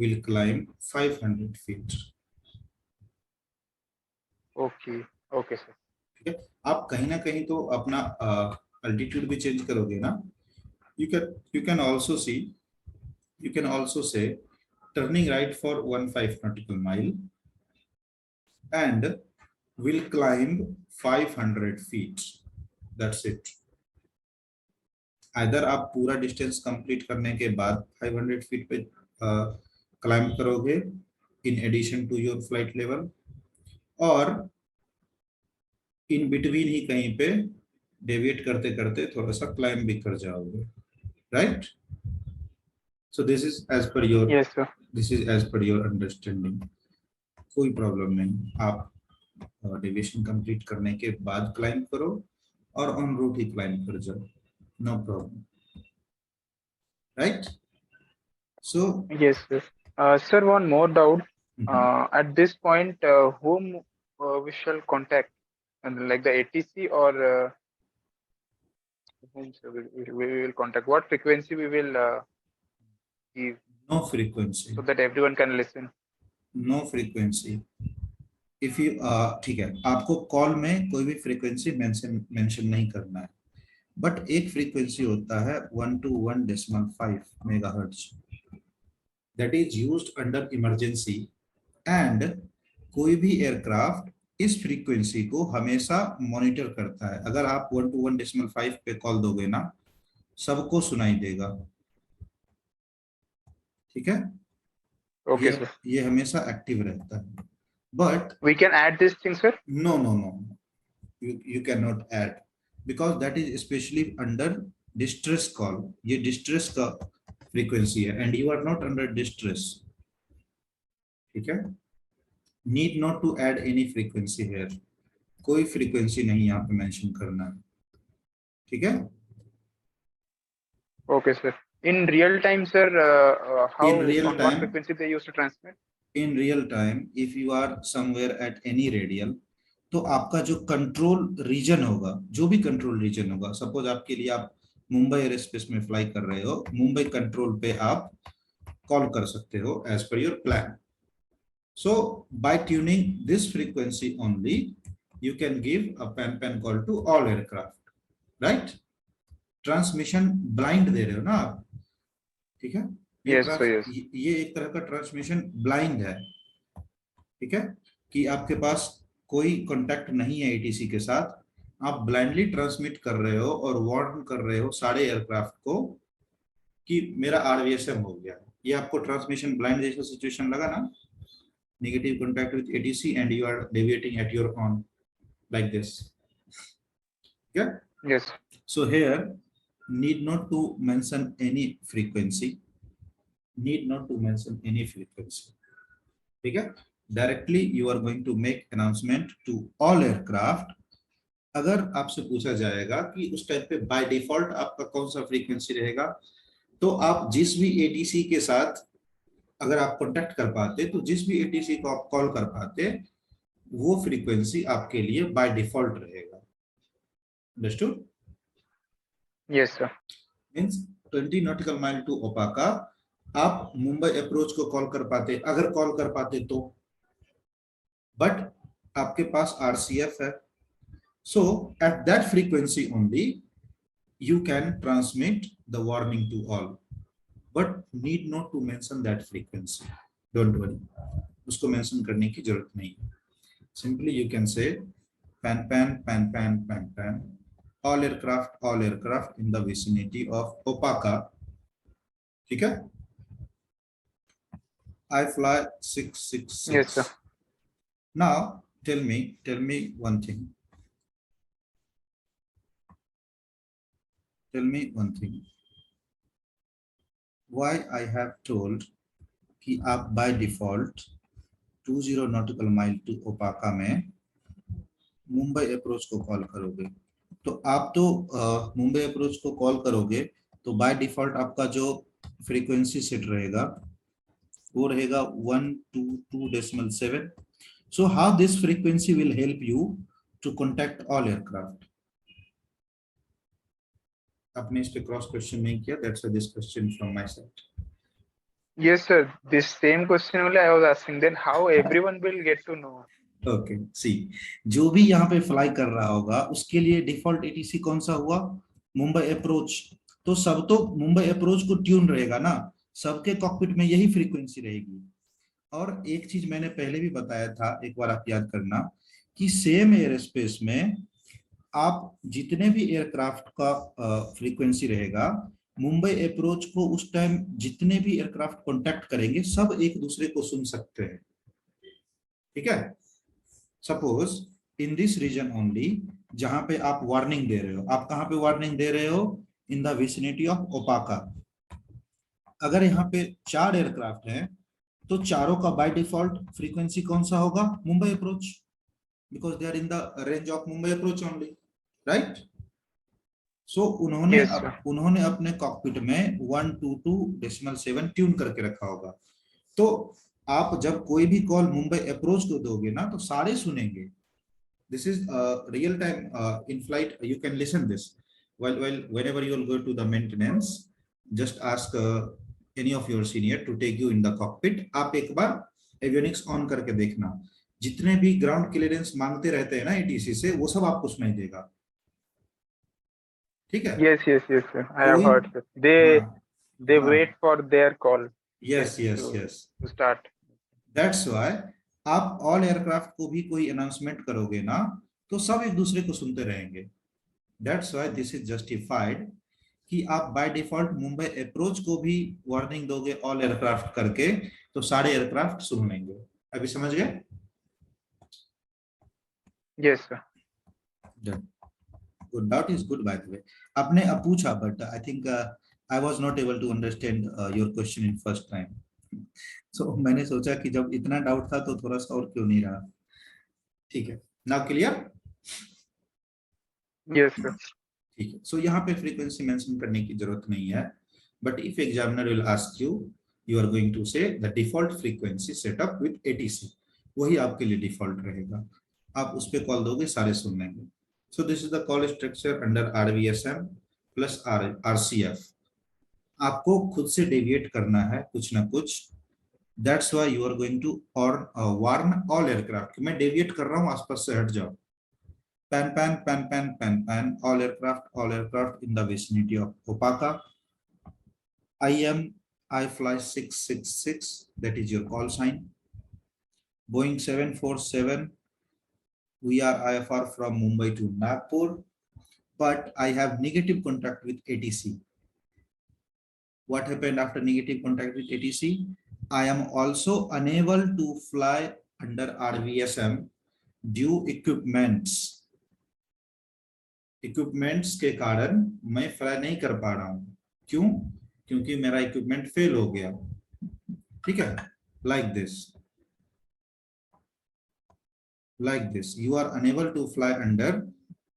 will climb 500 feet. okay, okay sir. ठीक है. आप कहीं ना कहीं तो अपना अल्टीट्यूड भी चेंज करोगे ना. You can also say turning right for 15 nautical mile and will climb 500 feet. That's it. Either आप पूरा डिस्टेंस कंप्लीट करने के बाद 500 फीट पे क्लाइंब करोगे in addition to your flight level, और इन बिटवीन ही कहीं पे डेविएट करते करते थोड़ा सा क्लाइंब भी कर जाओगे. Right. So this is as per your, yes sir. This is as per your understanding. कोई प्रॉब्लम नहीं. आप डेविएशन कंप्लीट करने के बाद क्लाइंब करो और ऑन रूट ही क्लाइंब कर जाओ. No problem. Right. So Yes sir. Sir, one more doubt. At this point, whom we shall contact, and like the ATC or whom sir, we will contact? What frequency we will give no frequency. so that everyone can listen? No frequency. If you ठीक है, आपको call में कोई भी frequency mention नहीं करना है, but एक फ्रीक्वेंसी होता है 121.5 megahertz, that is used under emergency. And कोई भी एयरक्राफ्ट इस फ्रीक्वेंसी को हमेशा मॉनिटर करता है. अगर आप 121.5 पे कॉल दोगे ना, सबको सुनाई देगा. ठीक है. Okay sir. ये हमेशा एक्टिव रहता है. But We can add this thing sir. no. You cannot add, because that is especially under distress call. ये distress का frequency है and you are not under distress. ठीक है. Need not to add any frequency here. कोई frequency नहीं यहाँ पे mention करना है. ठीक है. Okay sir. In real time sir, how In real on what time? frequency they used to transmit? In real time, if you are somewhere at any radial, तो आपका जो कंट्रोल रीजन होगा, जो भी कंट्रोल रीजन होगा, suppose आपके लिए आप मुंबई एयर स्पेस में फ्लाई कर रहे हो, मुंबई कंट्रोल पे आप कॉल कर सकते हो as per your plan. So by tuning this frequency only you can give a pan call to all aircraft. Right. Transmission blind दे रहे हो ना आप. ठीक है. Yes sir, yes. ये एक तरह का ट्रांसमिशन ब्लाइंड है. ठीक है. कि आपके पास कोई कांटेक्ट नहीं है एटीसी के साथ, आप ब्लाइंडली ट्रांसमिट कर रहे हो और वार्न कर रहे हो सारे एयरक्राफ्ट को कि मेरा आरवीएसएम हो गया. ये आपको ट्रांसमिशन ब्लाइंड जैसा सिचुएशन लगा ना. Negative contact with ATC and you are deviating at your on like this. Yes. So here need not to mention any frequency. Need not to mention any frequency. ठीक है? Directly you are going to make announcement to all aircraft. अगर आपसे पूछा जाएगा कि उस time पे by default आपका कौन सा फ्रीक्वेंसी रहेगा, तो आप जिस भी एटीसी के साथ अगर आप कांटेक्ट कर पाते, तो जिस भी एटीसी को आप कॉल कर पाते, वो फ्रीक्वेंसी आपके लिए बाय डिफॉल्ट रहेगा. Understood? Yes, sir. Means 20 nautical mile to Opaka आप मुंबई अप्रोच को कॉल कर पाते, अगर कॉल कर पाते तो, बट आपके पास आरसीएफ है. So at that frequency only you can transmit the warning to all, but need not to mention that frequency. Don't worry, उसको mention करने की जरूरत नहीं है. Simply you can say pan pan pan pan pan pan all aircraft in the vicinity of Opaka. ठीक है? I fly 666. Yes, sir. Now tell me one thing. Tell me one thing. Why I have told कि आप by default 20 nautical mile to ओपाका में Mumbai approach को call करोगे, तो आप तो मुंबई अप्रोच को कॉल करोगे तो बाय डिफॉल्ट आपका जो फ्रीक्वेंसी सेट रहेगा वो रहेगा 122.7. So how this frequency will help you to contact all aircraft? आपने इस पे क्रॉस क्वेश्चन नहीं किया, that's this question from my side. Yes, sir. This same question only I was asking. Then how everyone will get to know? Okay, see, जो भी यहाँ पे fly कर रहा होगा उसके लिए डिफॉल्ट एटीसी कौन सा हुआ? मुंबई अप्रोच. तो सब तो मुंबई अप्रोच को ट्यून रहेगा ना, सबके कॉकपिट में यही फ्रीक्वेंसी रहेगी. और एक चीज मैंने पहले भी बताया था, एक बार आप याद करना, कि सेम एयर स्पेस में आप जितने भी एयरक्राफ्ट का फ्रीक्वेंसी रहेगा, मुंबई अप्रोच को उस टाइम जितने भी एयरक्राफ्ट कांटेक्ट करेंगे सब एक दूसरे को सुन सकते हैं. ठीक है? Suppose in this region only, जहां पे आप वार्निंग दे रहे हो, आप कहां पे वार्निंग दे रहे हो? In the vicinity of Opaka. अगर यहाँ पे 4 एयरक्राफ्ट हैं तो चारों का बाय डिफॉल्ट फ्रीक्वेंसी कौन सा होगा? Mumbai approach, because they are in the range of Mumbai approach only, right? So उन्होंने अपने कॉकपिट में 122.7 ट्यून करके रखा होगा. तो आप जब कोई भी कॉल मुंबई अप्रोच को दोगे ना तो सारे सुनेंगे. This is real time in flight. You can listen this whenever you will go to the maintenance. Just ask any of your senior to take you in the cockpit. आप एक बार avionics on करके देखना, जितने भी ground clearance मांगते रहते हैं ना एटीसी से, वो सब आपको सुनाई देगा. ठीक है? Yes, sir. I have heard, sir. They wait for their call. Yes. To start. That's why आप ऑल एयरक्राफ्ट को भी कोई अनाउंसमेंट करोगे ना तो सब एक दूसरे को सुनते रहेंगे. That's why this is justified कि आप बाय डिफॉल्ट मुंबई अप्रोच को भी वार्निंग दोगे ऑल एयरक्राफ्ट करके, तो सारे एयरक्राफ्ट सुन लेंगे. अभी समझ गए? Yes, sir. Good. That is good, by the way. आपने अब पूछा, but I think I was not able to understand your question in first time. So मैंने सोचा कि जब इतना डाउट था तो थोड़ा सा और क्यों नहीं रहा. ठीक है, now clear? Yes, sir. ठीक है. So यहाँ पे फ्रीक्वेंसी मेंशन करने की जरूरत नहीं है, but if examiner will ask you, you are going to say the default frequency set up with ATC. वही आपके लिए डिफॉल्ट रहेगा. आप उस पे कॉल दोगे, सारे सुन लेंगे. So this is the call structure under RVSM plus RCF. आपको खुद से डेविएट करना है कुछ ना कुछ. That's why you are going to warn all aircraft. मैं डेविएट कर रहा हूँ, आसपास से हट जाओ. Pan pan pan pan pan pan all aircraft in the vicinity of Opaka. I fly 666. That is your call sign. Boeing 747. We are IFR from Mumbai to Nagpur, but I have negative contact with ATC. What happened after negative contact with ATC? I am also unable to fly under RVSM due equipments. Equipments के कारण मैं fly नहीं कर पा रहा हूँ। क्यों? क्योंकि मेरा इक्विपमेंट फेल हो गया। ठीक है, like this you are unable to fly under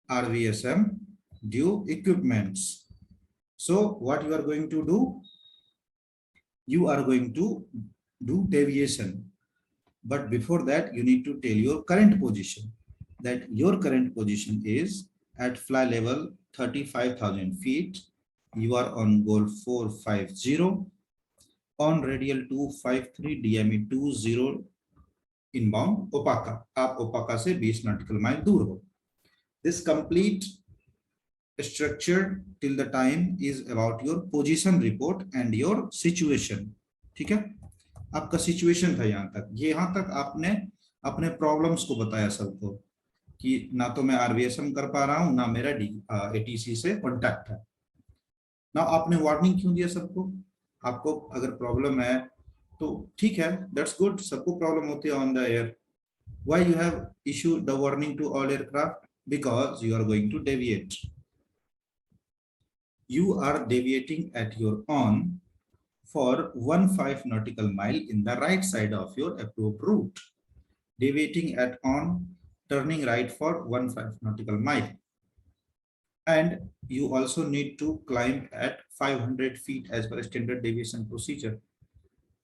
RVSM due equipments. So what you are going to do? You are going to do deviation, but before that you need to tell your current position, that your current position is at fly level 35,000 feet. You are on goal 450 on radial 253 DME 20 inbound ओपाका। आप ओपाका से 20 nautical mile दूर हो। This complete structure till the time is about your position report and your situation। ठीक है, आपका situation था यहाँ तक। ये यहाँ तक आपने अपने प्रॉब्लम्स को बताया सबको कि ना तो मैं आरवीएसएम कर पा रहा हूँ, ना मेरा एटीसी से कॉन्टैक्ट है। ना आपने वार्निंग क्यों दिया सबको? आपको अगर प्रॉब्लम है तो ठीक है, दैट्स गुड, सबको प्रॉब्लम होती है on the air. Why you have issued the warning to all aircraft? Because you are going to deviate. You are deviating at your own for 15 nautical mile in the right side of your approved route. Deviating at on, turning right for 15 nautical mile. And you also need to climb at 500 feet as per standard deviation procedure.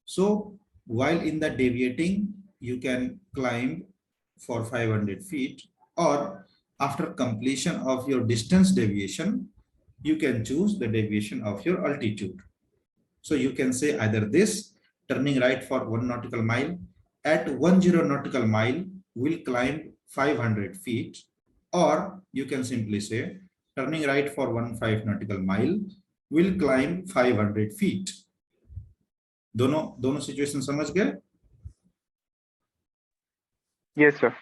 So while in the deviating, you can climb for 500 feet, or after completion of your distance deviation, you can choose the deviation of your altitude. So you can say either this, turning right for 1 nautical mile, at 10 nautical mile, will climb 500 feet, or you can simply say, turning right for 15 nautical mile, will climb 500 feet. दोनों situation समझ गए? Yes, sir.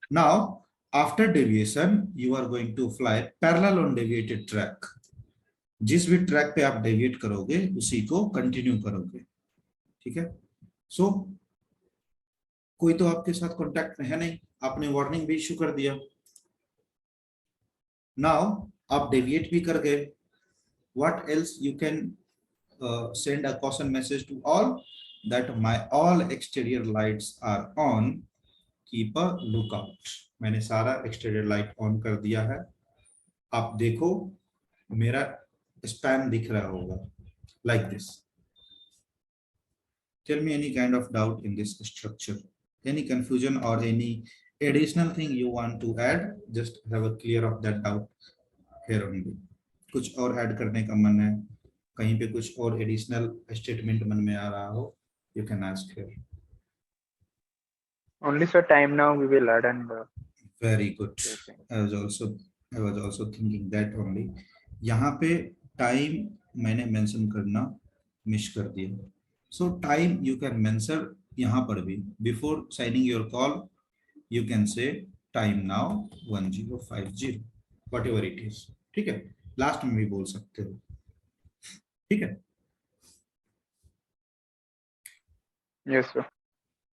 Now, after deviation, you are going to fly parallel on deviated track. जिस भी track पे आप deviate करोगे उसी को कंटिन्यू करोगे। ठीक है, सो कोई तो आपके साथ कांटेक्ट में है नहीं, आपने वार्निंग भी इशू कर दिया। नाउ आप डेविएट भी कर गए। What else you can send a caution message to all that my all exterior lights are on, keep a lookout। मैंने सारा एक्सटीरियर लाइट ऑन कर दिया है, आप देखो मेरा स्पैन दिख रहा होगा, like this। Tell me any kind of doubt in this structure, any confusion or any additional thing you want to add, just have a clear of that doubt here only। कुछ और add करने का मन है, कहीं पे कुछ और एडिशनल स्टेटमेंट मन में आ रहा हो, you can ask here। Only sir, time now we will add and very good। I was also thinking that only। यहाँ पे टाइम मैंने मेंशन करना मिस कर दिया। सो टाइम यू कैन मेंशन यहाँ पर भी, before signing your call you can say time now 1050 whatever it is. ठीक है, लास्ट में भी बोल सकते हो। ठीक है, yes, sir.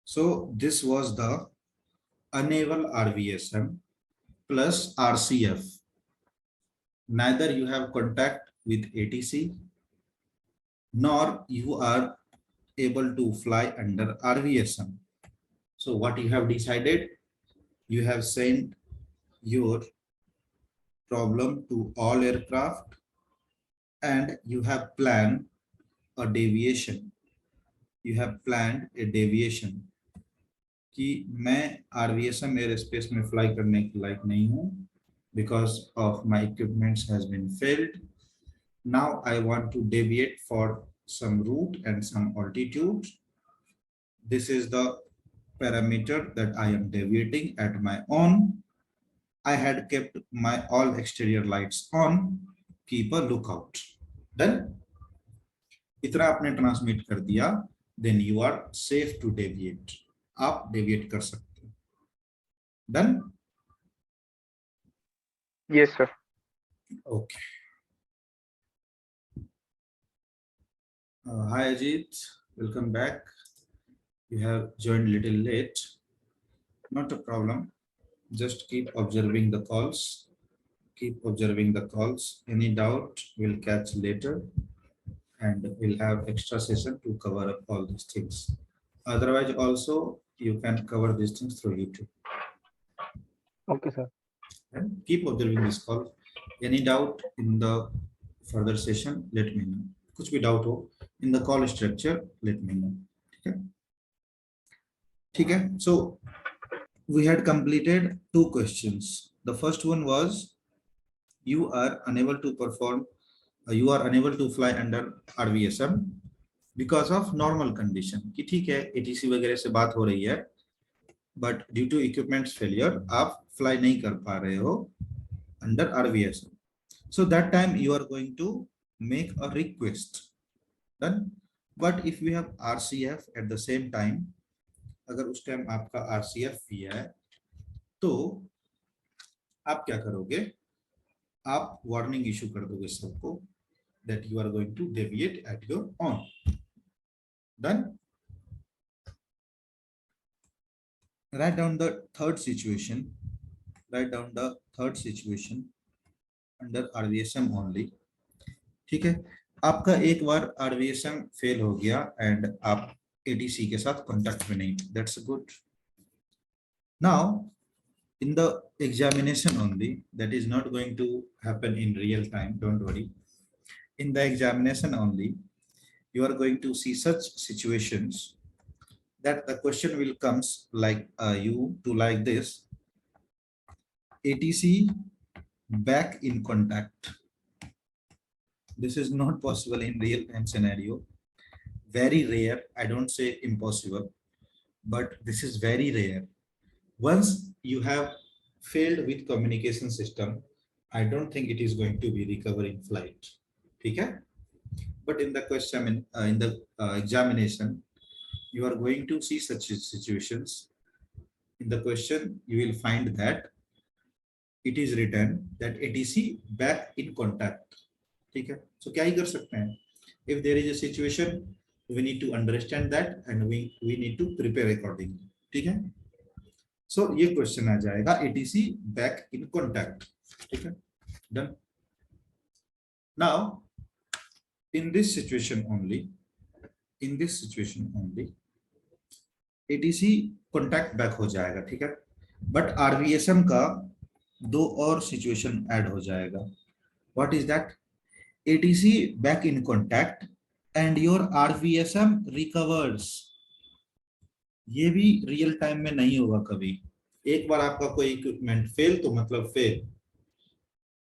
so this was the unable RVSM plus RCF। neither you have contact with ATC nor you are able to fly under RVSM। so what you have decided, you have sent your problem to all aircraft and you have planned a deviation। you have planned a deviation कि मैं RVSM air space में fly करने के लायक नहीं हूँ, because of my equipments has been failed। now I want to deviate for some route and some altitude। this is the parameter that I am deviating at my own। I had kept my all exterior lights on, keep a lookout। done। इतना आपने transmit कर दिया, then you are safe to deviate। आप deviate कर सकते हो। Done. Yes, sir. Okay। Hi Ajit, welcome back। you have joined little late, not a problem, just keep observing the calls, Keep observing the calls. Any doubt we'll catch later, and we'll have extra session to cover up all these things. Otherwise, also you can cover these things through YouTube. Okay, sir. And keep observing this call. Any doubt in the further session, let me know. Kuch bhi doubt ho in the call structure, let me know. Okay. Okay. So we had completed 2 questions. The first one was you are unable to perform, you are unable to fly under RVSM because of normal condition. कि ठीक है ATC वगैरह से बात हो रही है, but due to equipment failure आप fly नहीं कर पा रहे हो under RVSM. So that time you are going to make a request. Done. But if we have RCF at the same time, अगर उस टाइम आपका RCF भी है तो आप क्या करोगे, आप वार्निंग इशू कर दोगे सबको that you are going to deviate at your own. Done. Write down the third situation. Write down the third situation under RVSM only. ठीक है, आपका एक बार RVSM फेल हो गया एंड आप ATC के साथ कांटेक्ट में नहीं. That's good. Now in the examination only, that is not going to happen in real time, don't worry. In the examination only, you are going to see such situations that the question will comes like you to like this: ATC back in contact. This is not possible in real time scenario. Very rare. I don't say impossible, but this is very rare. Once you have failed with communication system, I don't think it is going to be recovering flight. Okay? But in the question, in the examination, you are going to see such situations. In the question, you will find that it is written that ATC back in contact. Okay? So क्या ही कर सकते हैं? If there is a situation, we need to understand that and we need to prepare accordingly. ठीक है? So ये question आ जाएगा ATC back in contact. ठीक है? Done. Now, in this situation only, ATC contact back हो जाएगा. ठीक है? But RVSM का 2 और situation add हो जाएगा. What is that? ATC back in contact and your RVSM recovers. ये भी रियल टाइम में नहीं होगा कभी. एक बार आपका कोई इक्विपमेंट फेल तो मतलब fail.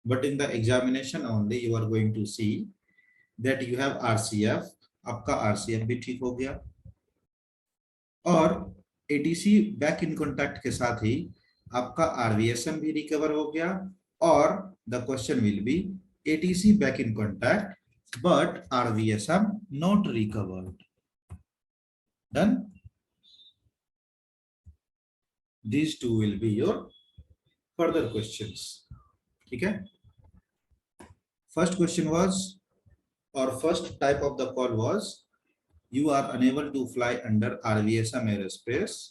But in the examination only you are going to see that you have RCF. आपका RCF भी ठीक हो गया और ATC back in contact के साथ ही आपका RVSM भी रिकवर हो गया और the question will be ATC back in contact but RVSM not recovered. Done. These 2 will be your further questions. Okay. First question was, or first type of the call was, you are unable to fly under RVSM airspace,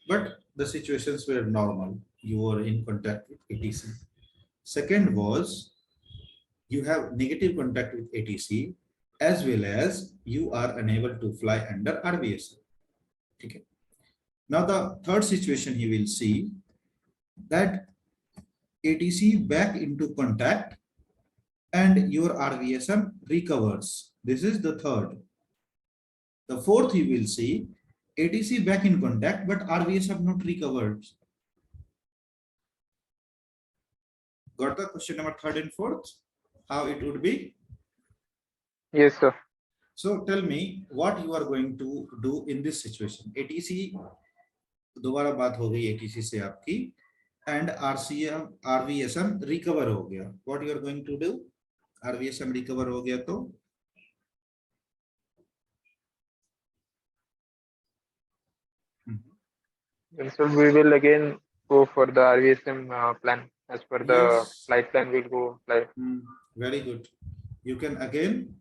but the situations were normal. You were in contact with ATC. Second was, you have negative contact with ATC as well as you are unable to fly under RVSM. Okay. Now the third situation you will see that ATC back into contact and your RVSM recovers. This is the third. The fourth you will see ATC back in contact but RVSM not recovered. Got the question number 3rd and 4th? How it would be? Yes, sir. So tell me what you are going to do in this situation. ATC दोबारा बात हो गई ATC से आपकी and RVSM recover हो गया. What you are going to do? RVSM recover हो गया तो So we will again go for the RVSM plan. As per the Yes. flight plan, we'll go fly. Very good. You can again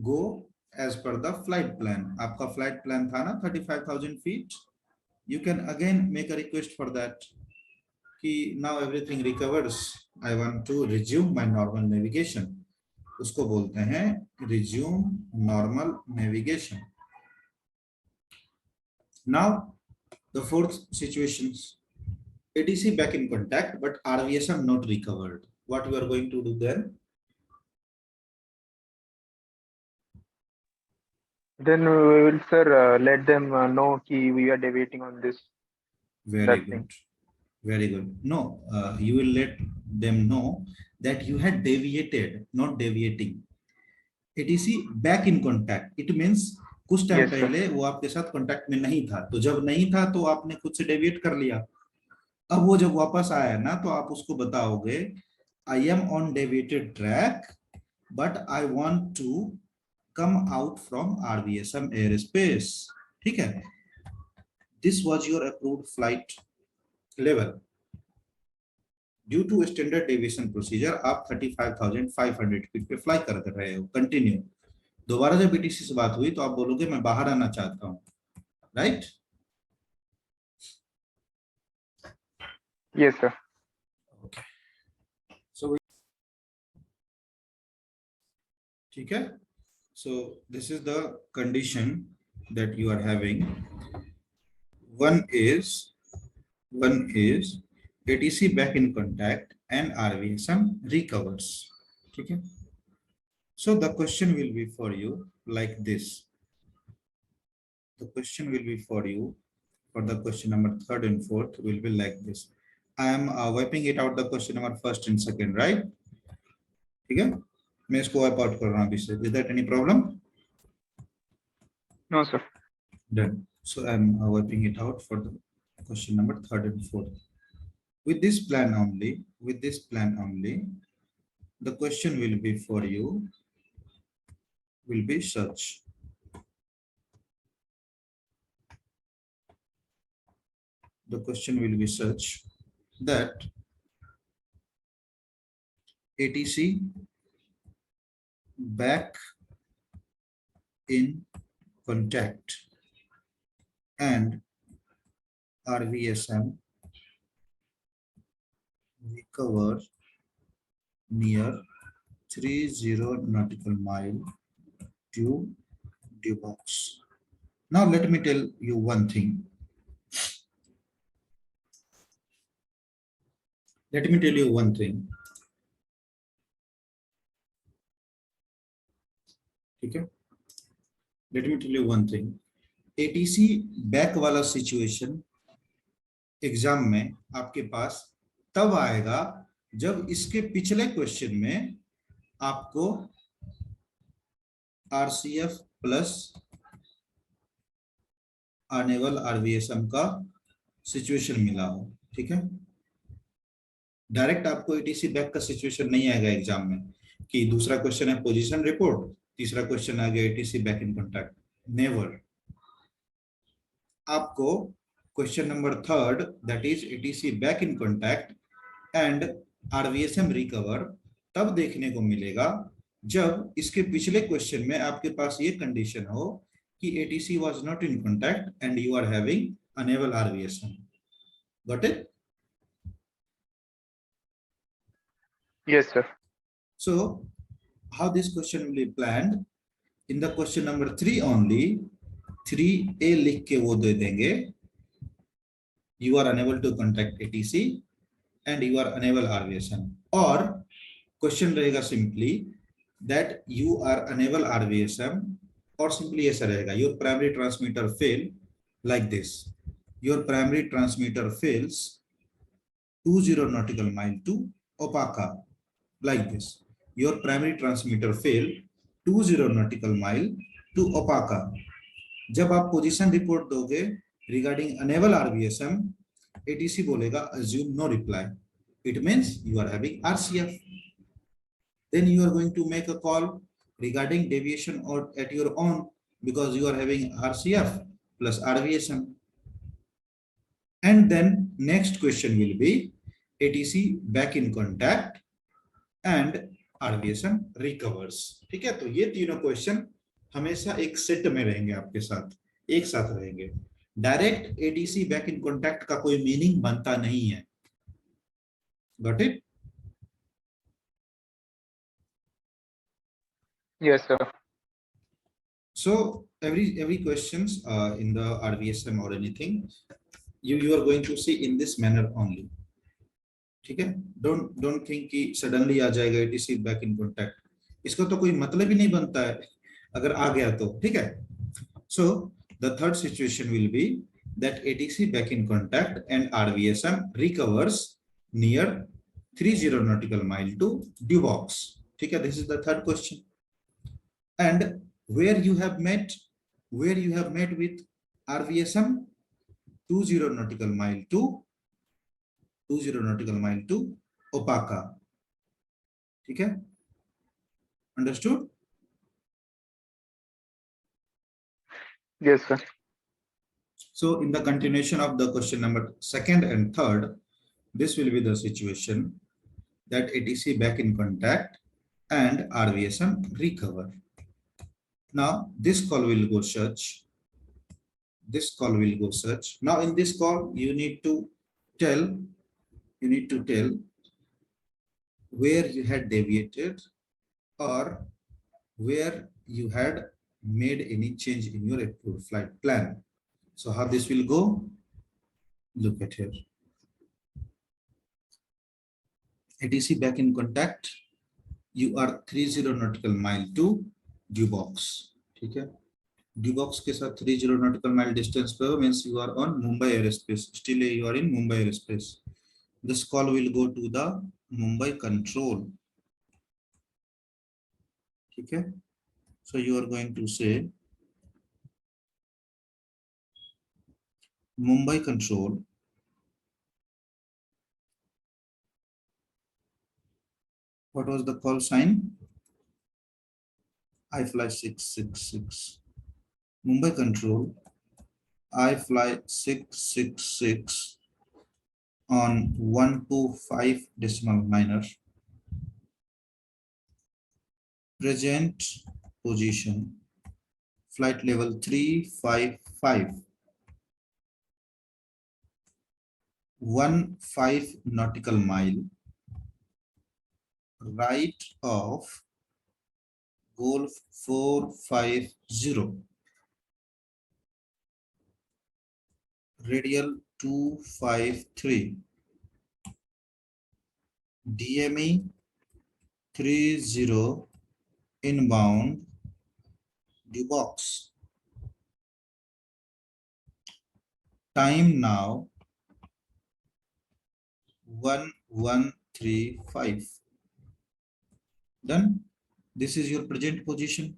go as per the flight plan. आपका flight plan था ना 35,000 feet. You can again make a request for that. कि now everything recovers, I want to resume my normal navigation, उसको बोलते हैं resume normal navigation. Now the fourth situations, ATC back in contact but RVSM not recovered. What we are going to do then? Then we will, sir, let them know कि we are deviating on this. Very That good. thing. Very good. No, you will let them know that you had deviated, not deviating. ATC back in contact. It means कुछ time Yes, sir. पहले वो आपके साथ contact में नहीं था, तो जब नहीं था तो आपने खुद से डेविएट कर लिया. अब वो जब वापस आया ना तो आप उसको बताओगे I am on deviated track but I want to come out from RVSM airspace. ठीक है? This was your approved flight level. Due to standard deviation procedure, आप 35,500 फीट पे फ्लाई कर रहे हो. कंटिन्यू. दोबारा जब बीटीसी से बात हुई तो आप बोलोगे मैं बाहर आना चाहता हूँ, right? Yes, sir. Okay. So ठीक है. So this is the condition that you are having. One is ATC back in contact and RVSM recovers. ठीक है. So the question will be for you like this. The question will be for you for the question number 3rd and 4th will be like this. I am wiping it out the question number 1st and 2nd, right? ठीक है. मैं इसको wipe out कर रहा हूँ अभी से. Is that any problem? No, sir. Done. So I am wiping it out for the question number 3rd and 4th. With this plan only, the question will be for you will be such. The question will be such that ATC back in contact and RVSM recover near 30 nautical mile to dew box. Now let me tell you one thing. Let me tell you one thing. ठीक है. Let me tell you one thing. ATC back वाला situation exam में आपके पास तब आएगा जब इसके पिछले क्वेश्चन में आपको RCF प्लस अनेबल RVSM का सिचुएशन मिला हो. ठीक है. डायरेक्ट आपको ATC बैक का सिचुएशन नहीं आएगा एग्जाम में कि दूसरा क्वेश्चन है पोजीशन रिपोर्ट, तीसरा क्वेश्चन आ गया ATC back in contact. Never. आपको question number 3rd that is ATC back in contact and RVSM recover तब देखने को मिलेगा जब इसके पिछले क्वेश्चन में आपके पास ये कंडीशन हो कि ATC was not in contact and you are having unable RVSM. Got it? Yes, sir. So how this question will be planned? In the question number 3 only, 3A लिख के वो दे देंगे you are unable to contact ATC and you are unable RVSM. और question रहेगा simply that you are unable RVSM और simply ऐसा रहेगा your primary transmitter fail like this. Your primary transmitter fails 20 nautical mile to Opaka like this. Your primary transmitter failed 20 nautical mile to Opaka. जब आप position report दोगे regarding enable RVSM, ATC बोलेगा assume no reply. It means you are having RCF. Then you are going to make a call regarding deviation or at your own because you are having RCF plus RVSM. And then next question will be ATC back in contact and RVSM recovers. ठीक है. तो ये तीनों question हमेशा एक set में रहेंगे, आपके साथ एक साथ रहेंगे. Direct ATC back in contact का कोई मीनिंग बनता नहीं है. Got it? Yes, sir. So every questions in the RVSM or anything, you are going to see in this manner only. ठीक है? Don't think कि suddenly आ जाएगा ATC back in contact. इसका तो कोई मतलब ही नहीं बनता है अगर आ गया तो, ठीक है? So the third situation will be that ATC back in contact and RVSM recovers near 30 nautical mile to dew box. ठीक है? This is the third question. And where you have met with RVSM 20 nautical mile to 20 nautical mile to Opaka. ठीक है? Understood? Yes, sir. So in the continuation of the question number second and third, this will be the situation that ATC back in contact and RVSM recover. Now this call will go such. This call will go such. Now in this call, you need to tell where you had deviated or where you had made any change in your approved flight plan. So how this will go? Look at here. ATC back in contact. You are 30 nautical mile to dew box. ठीक है? Dew box के साथ 30 nautical mile distance पे हो, means you are on Mumbai airspace. Still you are in Mumbai airspace. This call will go to the Mumbai control. ठीक है? So you are going to say Mumbai control. What was the call sign? I fly 666. Mumbai control. I fly 666 on 125 decimal minor. Present position. Flight level 355. 15 nautical mile. Right of Golf 450. Radial 253. DME 30 inbound dew box. Time now 1135. Done. This is your present position.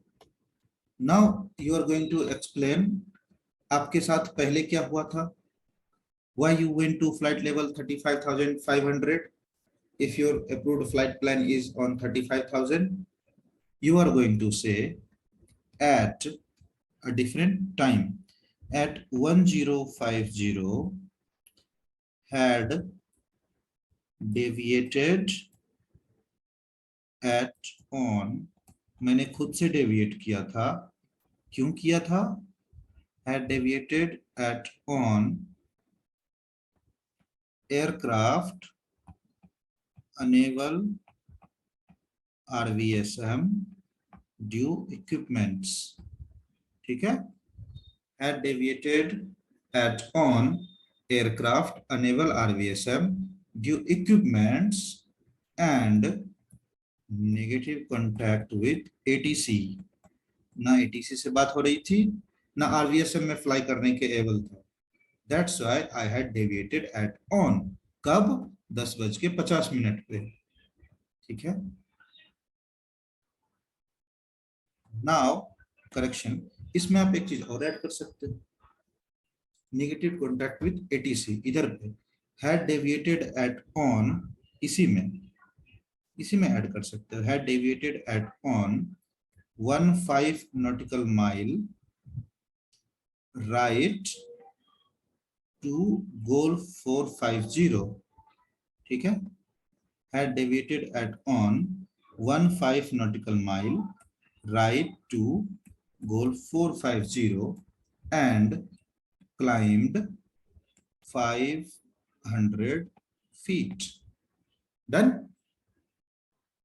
Now you are going to explain आपके साथ पहले क्या हुआ था? Why you went to flight level 35,500? If your approved flight plan is on 35,000, you are going to say at a different time. At 1050 had deviated at on. मैंने खुद से deviate किया था. क्यों किया था? Had deviated at on aircraft enable RVSM due equipments. ठीक है? Had deviated at on aircraft enable RVSM due equipments and negative contact with ATC. ना ATC से बात हो रही थी, ना RVSM में फ्लाई करने के एबल था. That's why I had deviated at on. कब? 10:50 पे. ठीक है? Now correction. इसमें आप एक चीज और ऐड कर सकते हैं. Negative contact with ATC इधर पे had deviated at on, इसी में ऐड कर सकते हैं. Had deviated at on 15 nautical mile right to Golf 450. ठीक है? Had deviated at on 15 nautical mile right to Golf 450 and climbed 500 feet. Done.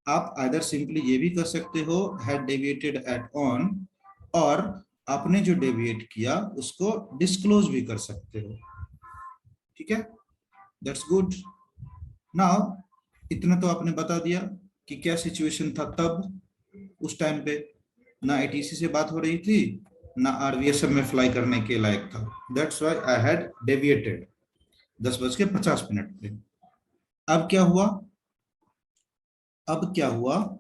आप आइदर सिंपली ये भी कर सकते हो हैड डेविएटेड एट ऑन, और आपने जो डेविएट किया उसको डिस्क्लोज भी कर सकते हो। ठीक है, दैट्स गुड। नाउ इतना तो आपने बता दिया कि क्या सिचुएशन था तब, उस टाइम पे ना एटीसी से बात हो रही थी, ना आरवीएसएम में फ्लाई करने के लायक था। That's why I had deviated 10:50 पे। अब क्या हुआ, अब क्या हुआ,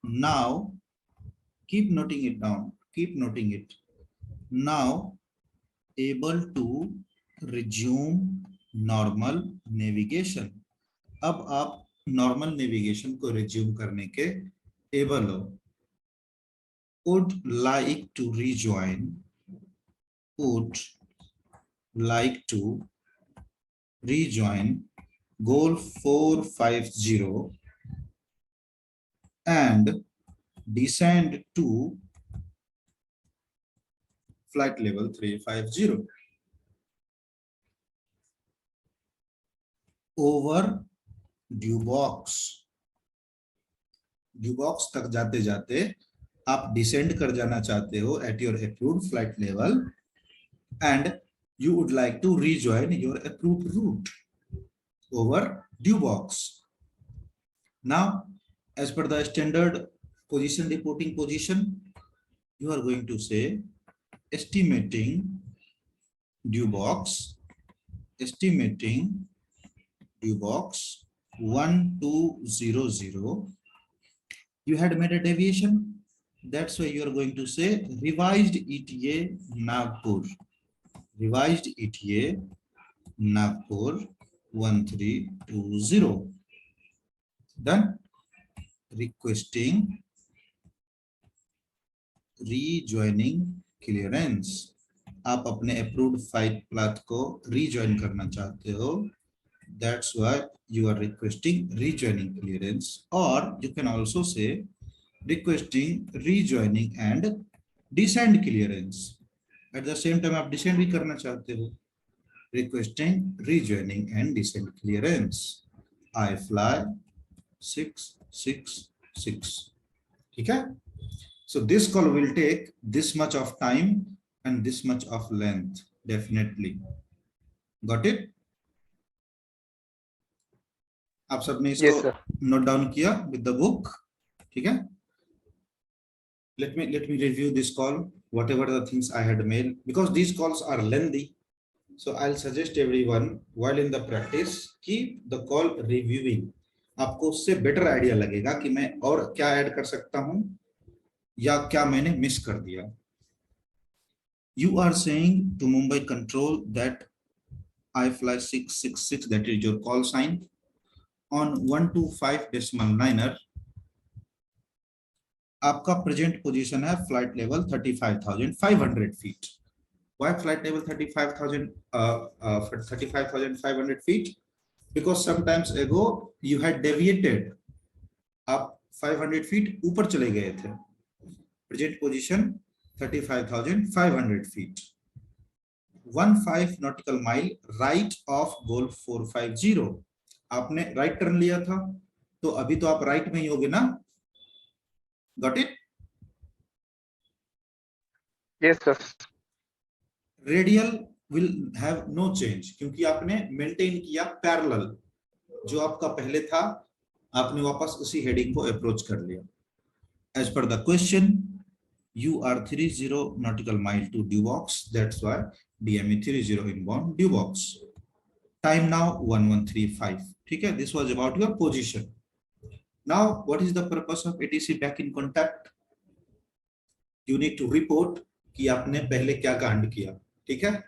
now keep noting it down, keep noting it. Now able to resume normal navigation। अब आप नॉर्मल नेविगेशन को रिज्यूम करने के एबल हो। would like to rejoin, would like to rejoin goal 450 and descend to flight level 350 over due box. Due box तक जाते जाते आप डिसेंड कर जाना चाहते हो at your approved flight level, and you would like to rejoin your approved route over due box. Now, as per the standard position reporting position, you are going to say estimating due box, estimating due box 1200. You had made a deviation, that's why you are going to say revised ETA Nagpur, revised ETA Nagpur 1320. Done. Requesting rejoining clearance, आप अपने approved flight path को rejoin करना चाहते हो, that's why you are requesting rejoining clearance, or you can also say requesting rejoining and descend clearance। at the same time आप descend भी करना चाहते हो, requesting rejoining and descend clearance। I fly 666। ठीक है, so this call will take this much of time and this much of length, definitely। got it? आप सबने इसको Yes, sir. नोट डाउन किया विद द बुक? ठीक है, let me review this call, whatever the things I had made, because these calls are lengthy, so I'll suggest everyone while in the practice keep the call reviewing। आपको उससे better idea लगेगा कि मैं और क्या add कर सकता हूं या क्या मैंने मिस कर दिया। You are saying to Mumbai control that I fly 666, that is your call sign, on 125.9er। आपका प्रेजेंट पोजीशन है flight level 35,500 feet. Why flight level 35,500 feet? Because sometimes ago you had deviated, आप 500 feet ऊपर चले गए थे। Present position 35,500 feet, 15 nautical mile right of goal 450। आपने right turn लिया था, तो अभी तो आप राइट में ही होगे ना? Got it? Yes, sir. Radial will have no change, क्योंकि आपने मेंटेन किया पैरेलल, जो आपका पहले था आपने वापस उसी हेडिंग को अप्रोच कर लिया। As per the question you are 30 nautical mile to due box, that's why DME 30 inbound due box। time now 1135। ठीक है, this was about your position। now what is the purpose of ATC back in contact? you need to report कि आपने पहले क्या कांड किया। ठीक है,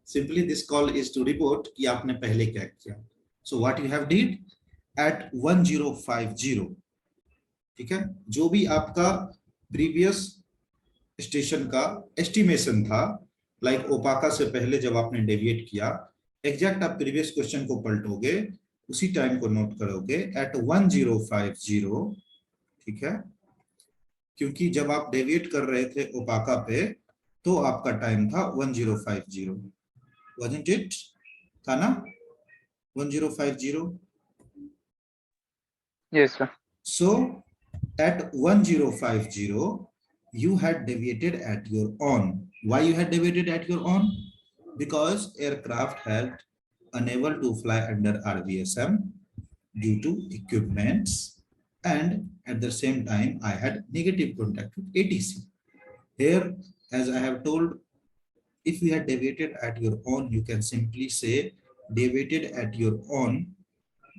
simply this call is to report कि आपने पहले क्या किया। so what you have did at 1050, ठीक है, जो भी आपका प्रीवियस स्टेशन का एस्टिमेशन था, लाइक ओपाका से पहले जब आपने डेविएट किया, एग्जैक्ट आप प्रीवियस क्वेश्चन को पलटोगे, उसी टाइम को नोट करोगे एट 1050। ठीक है, क्योंकि जब आप डेविएट कर रहे थे ओपाका पे तो आपका टाइम था 1050, wasn't it? था ना 1050? Yes, sir. So at 1050, you had deviated at your own. Why you had deviated at your own? Because aircraft had unable to fly under RVSM due to equipments, and at the same time I had negative contact with ATC. Here, as I have told, if you had deviated at your own, you can simply say deviated at your own.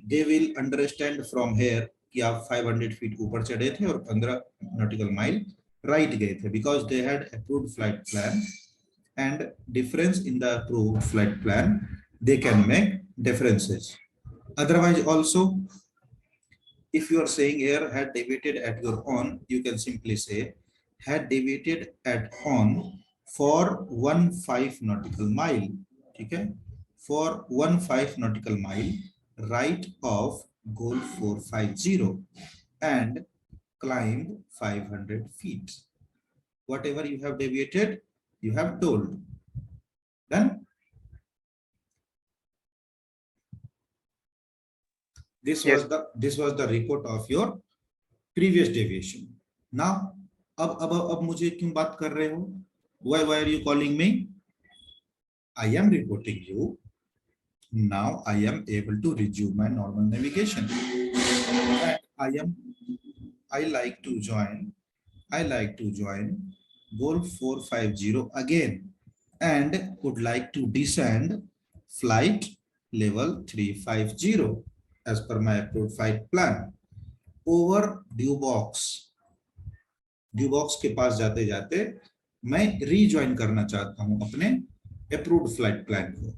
They will understand from here कि आप 500 feet ऊपर चढ़े थे और 15 nautical mile right गए थे, because they had approved flight plan, and difference in the approved flight plan, they can make differences. Otherwise also, if you are saying here had deviated at your own, you can simply say had deviated at on for 15 nautical mile. Okay, for 15 nautical mile right of goal 450 and climbed 500 feet. Whatever you have deviated, you have told. Then this Yes. was the report of your previous deviation. Now, अब मुझे क्यों बात कर रहे हो? Why are you calling me? I am reporting you. Now I am able to resume my normal navigation. I like to join goal 450 again, and would like to descend flight level 350 as per my approved flight plan over due box के पास जाते जाते मैं rejoin करना चाहता हूं अपने approved flight plan को.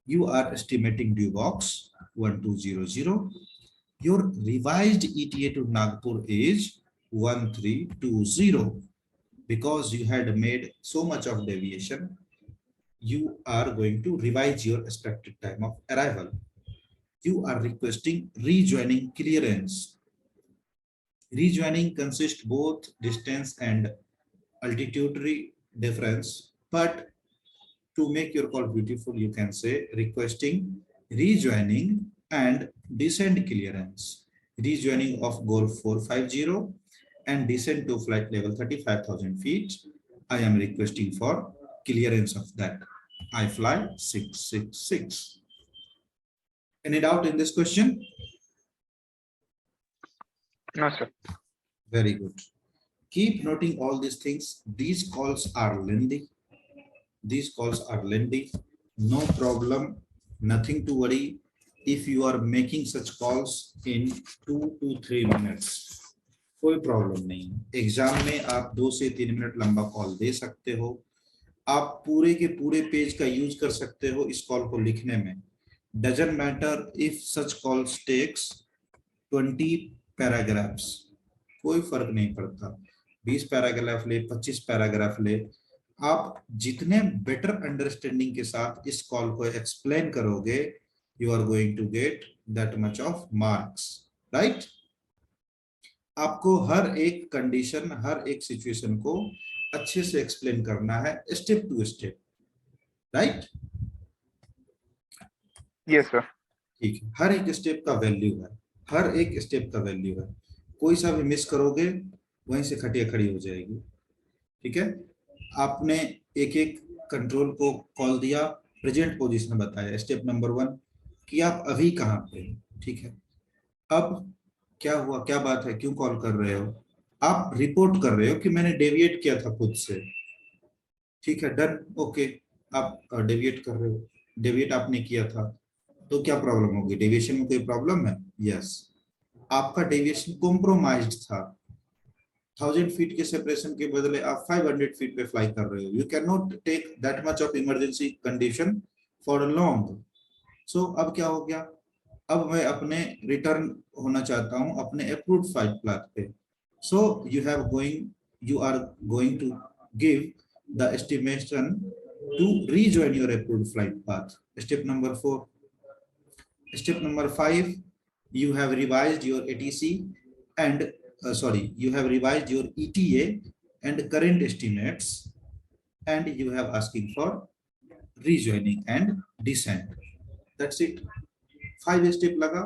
You are estimating due box 1200. Your revised ETA to Nagpur is 1320. Because you had made so much of deviation, you are going to revise your expected time of arrival. You are requesting rejoining clearance. Rejoining consists both distance and altitude difference, but to make your call beautiful, you can say requesting rejoining and descent clearance. Rejoining of goal 450 and descent to flight level 35,000 feet. I am requesting for clearance of that. I fly 666. Any doubt in this question? No, sir. Very good. Keep noting all these things. These calls are lengthy. No problem, nothing to worry. If you are making such calls in 2 to 3 minutes, कोई problem नहीं. Exam में आप 2 से 3 minute लंबा call दे सकते हो. आप पूरे के पूरे पेज का यूज कर सकते हो इस कॉल को लिखने में. Doesn't matter if such calls takes 20 paragraphs, कोई फर्क नहीं पड़ता. 20 पैराग्राफ ले, 25 पैराग्राफ ले, आप जितने बेटर अंडरस्टैंडिंग के साथ इस कॉल को एक्सप्लेन करोगे, you are going to get that much of marks, right. आपको हर एक कंडीशन, हर एक सिचुएशन को अच्छे से एक्सप्लेन करना है, step to step, right. Yes sir. ठीक है, हर एक स्टेप का वैल्यू है, हर एक स्टेप का वैल्यू है. कोई सा भी मिस करोगे वहीं से खटिया खड़ी हो जाएगी. ठीक है, आपने एक एक कंट्रोल को कॉल दिया, प्रेजेंट पोजीशन बताया, स्टेप नंबर 1 कि आप अभी कहाँ पे. ठीक है, अब क्या हुआ, क्या बात है, क्यों कॉल कर रहे हो? आप रिपोर्ट कर रहे हो कि मैंने डेविएट किया था खुद से. ठीक है, डन, ओके. आप डेविएट कर रहे हो, डेविएट आपने किया था, तो क्या प्रॉब्लम होगी? डेविएशन में कोई प्रॉब्लम है? यस. आपका डेविएशन कॉम्प्रोमाइज्ड था. 1000 फीट के सेपरेशन के बदले आप 500 फीट पे फ्लाई कर रहे हो. You can not take that much of emergency condition for long. So अब क्या हो गया, अब मैं अपने रिटर्न होना चाहता हूं अपने अप्रूव्ड फ्लाइट प्लान पे. सो you are going to give the estimation to rejoin your approved flight path. Step number 4. Step number 5, you have revised your ATC and you have revised your ETA and current estimates, and you have asking for rejoining and descent. That's it. 5 step लगा.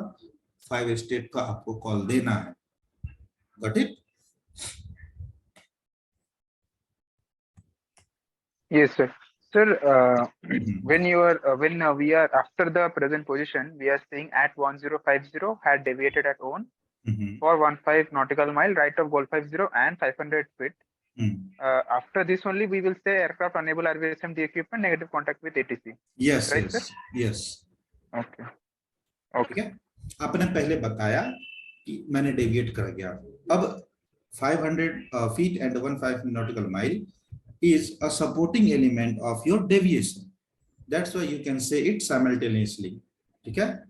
5 step का आपको call देना है. Got it? Yes, sir. Sir, when we are after the present position, we are saying at 1050 had deviated at on for 15 nautical mile right of goal 50 and 500 feet. After this only we will say aircraft unable RVSM the equipment negative contact with ATC. Yes, Right, yes, yes. Okay. ठीक है. आपने पहले बताया कि मैंने deviate कर गया. अब 500 feet and 15 nautical mile is a supporting element of your deviation. That's why you can say it simultaneously. ठीक है.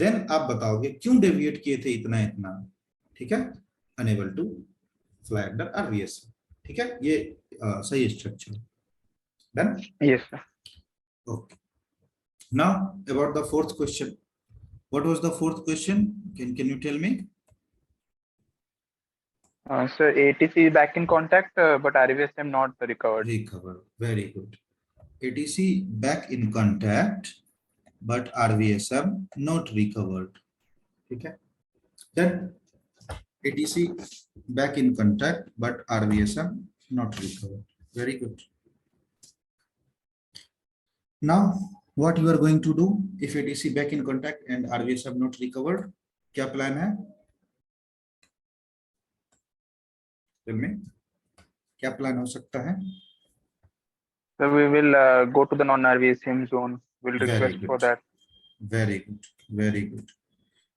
Then आप बताओगे क्यों डेविएट किए थे इतना इतना. ठीक है. Unable to fly under RVSM. ठीक है. ये सही structure. Done? Yes, sir. Okay. Now about the fourth question. What was the fourth question? Can you tell me? Sir, ATC back in contact, but RVSM not recovered. Recovered. Very good. ATC back in contact, but RVSM not recovered. Okay. Then ATC back in contact, but RVSM not recovered. Very good. Now, what you are going to do if ATC back in contact and RVSM not recovered? क्या plan है? Tell me. क्या plan हो सकता है? So we will go to the non-RVSM zone. We'll Very request for good. that. Very good. Very good.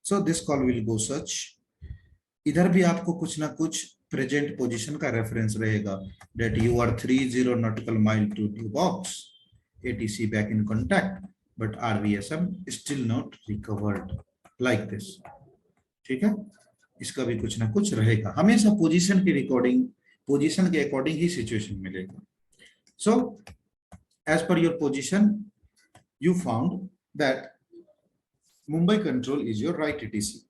So this call will go such. इधर भी आपको कुछ ना कुछ प्रेजेंट पोजीशन का रेफरेंस रहेगा. That you are 30 nautical mile to the box. ATC back in contact, but RVSM still not recovered. Like this. ठीक है. इसका भी कुछ ना कुछ रहेगा. हमेशा पोजीशन की रिकॉर्डिंग पोजीशन के अकॉर्डिंग ही सिचुएशन मिलेगा. So as per your position, you found that Mumbai control is your right ATC.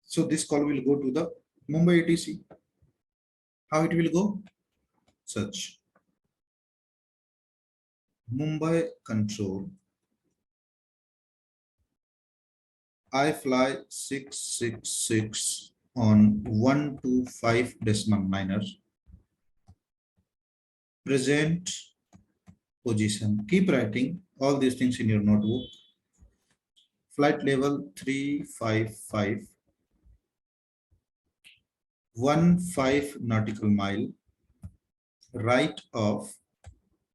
So this call will go to the Mumbai ATC. How it will go? Such. Mumbai control. I fly 666 on 125.9. Present position. Keep writing all these things in your notebook. Flight level 355. 15 nautical mile. Right of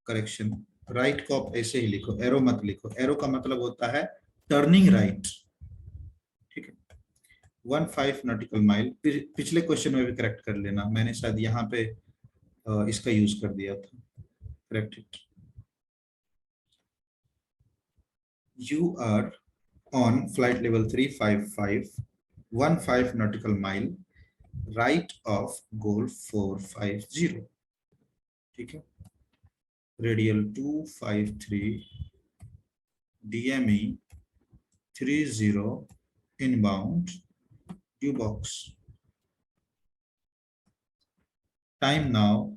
correction. Right को आप ऐसे ही लिखो. Arrow मत लिखो. Arrow का मतलब होता है टर्निंग राइट. ठीक है. 15 nautical mile. पिछले क्वेश्चन में भी करेक्ट कर लेना. मैंने शायद यहाँ पे इसका यूज कर दिया था. Correct it. You are on flight level 355, 15 nautical mile, right of goal 450. ठीक है. Radial 253, DME 30 inbound due box. Time now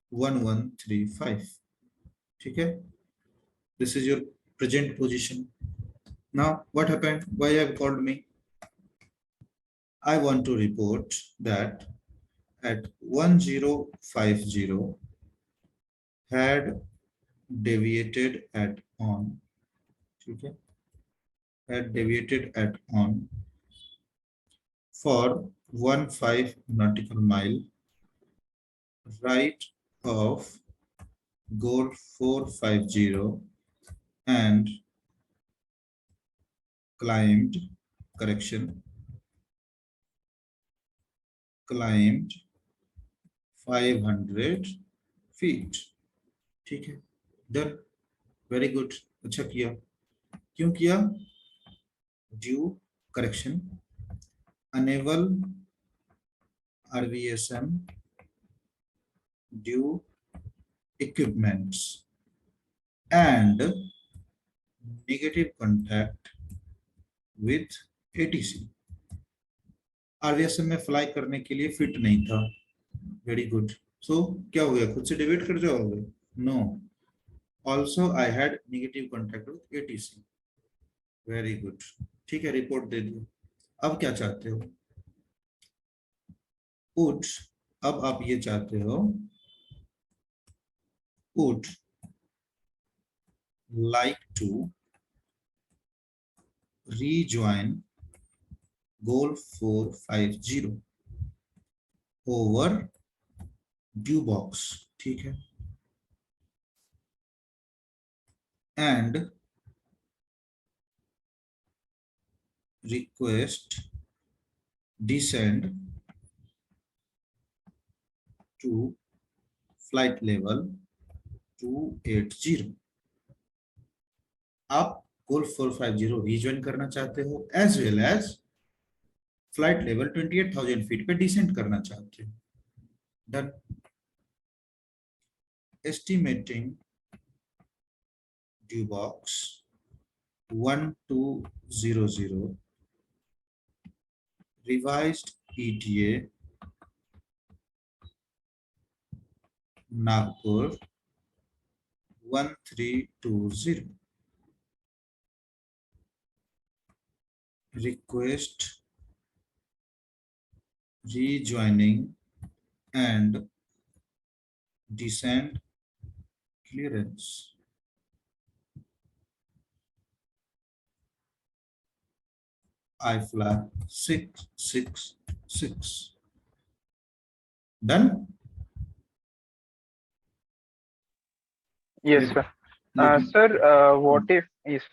1135. ठीक है. This is your present position. Now what happened? Why you have called me? I want to report that at 1050 had deviated at on. Okay. Had deviated at on for 15 nautical mile right of goal 450 and climbed 500 feet. ठीक है. Done. Very good. अच्छा किया. क्यों किया? Due correction. Unable RVSM due equipments and negative contact with ATC. RVSM में fly करने के लिए फिट नहीं था. Very good. सो क्या हो गया? खुद से डिवाइड कर जाओगे? No. Also I had negative contact with ATC. Very good, ठीक है, रिपोर्ट दे दो। अब क्या चाहते हो? वुड, अब आप ये चाहते हो, would like to rejoin goal 450 over due box, ठीक है, and request descend to flight level 280। आप गोल 450 रिज्वाइन करना चाहते हो as well as flight level 28,000 feet पे डिसेंड करना चाहते हो। Done. Estimating due box 1200, revised ETA Nagpur 1320, request rejoining and descent clearance। I flag 666। Done? Yes, sir. Sir, what if is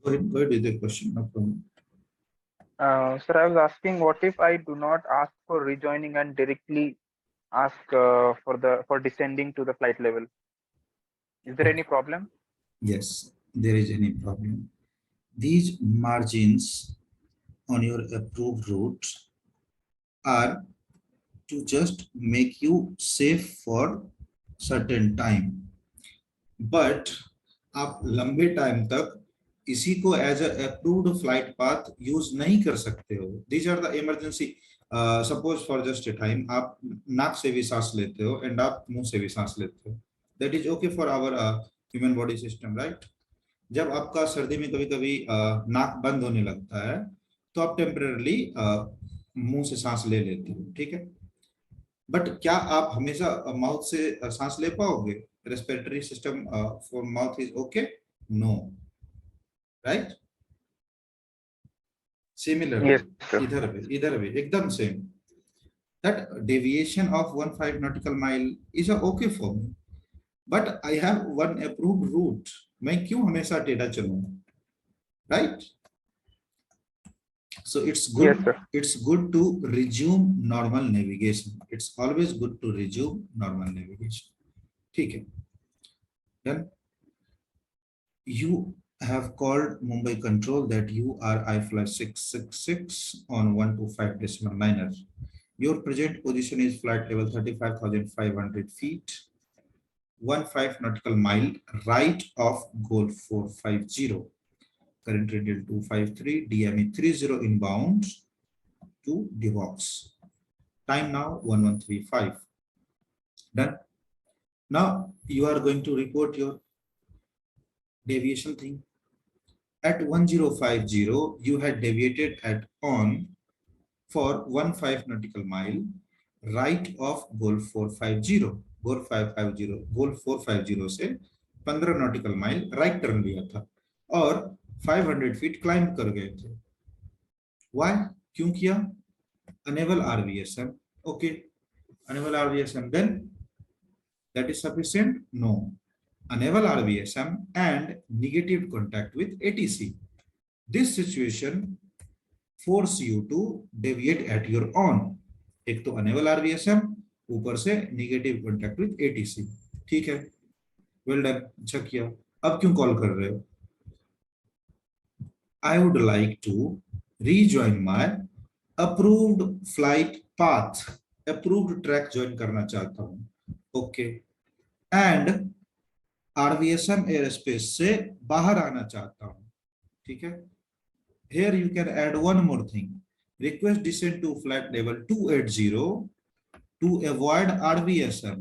Go ahead with the question. No problem. sir, I was asking, what if I do not ask for rejoining and directly ask for descending to the flight level? Is there any problem? Yes, there is any problem. These margins on your approved route are to just make you safe for certain time, but आप लंबे time तक इसी को as approved flight path use नहीं कर सकते हो। These are the emergency. Suppose for just a time आप नाक से भी सांस लेते हो एंड आप मुंह से भी सांस लेते हो, that is okay for our human body system, right. जब आपका सर्दी में कभी कभी नाक बंद होने लगता है तो आप टेम्पररली मुंह से सांस ले लेते हो, ठीक है। बट क्या आप हमेशा माउथ से सांस ले पाओगे? Respiratory system for mouth is okay? No, right. Similarly Yes, sir. इधर भी एकदम same. That deviation of 15 nautical mile is okay for me, but I have one approved route. मैं क्यों हमेशा टेढ़ा चलूंगा, right? So Yes, sir. it's good to resume normal navigation. It's always good to resume normal navigation, ठीक है। Then you have called Mumbai control that you are I-flight 666 on 125.9er. Your present position is flight level 35,500 feet, 15 nautical mile right of goal 450. Current radial 253, DME 30 inbound to DevOps. Time now 1135. Done. Now you are going to report your deviation thing. At 1050, you had deviated at on for 15 nautical mile right of goal 450. Goal 450 से 15 nautical mile right turn लिया था और 500 feet climb कर गए थे। Why? क्यों किया? Enable RVSM. Okay, enable RVSM. Then that is sufficient? No. Enable RVSM and negative contact with ATC. This situation force you to deviate at your own. एक तो enable RVSM, ऊपर से negative contact with ATC, ठीक है। Well done, अच्छा किया। अब क्यों कॉल कर रहे हो? I would like to rejoin my approved flight path, approved track join करना चाहता हूँ, ओके, एंड RVSM एयरस्पेस से बाहर आना चाहता हूँ, ठीक है। Here you can add one more thing, request descent to flight level 280 to avoid RVSM,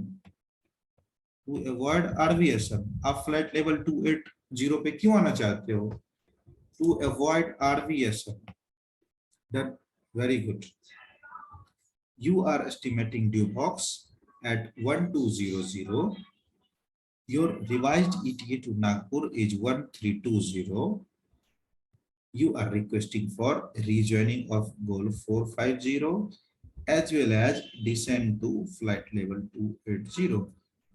आप फ्लाइट लेवल 280 पे क्यों आना चाहते हो? to avoid RVSM. Done. Very good. You are estimating dew box at 1200. Your revised ETA to Nagpur is 1320. You are requesting for rejoining of goal 450 as well as descend to flight level 280.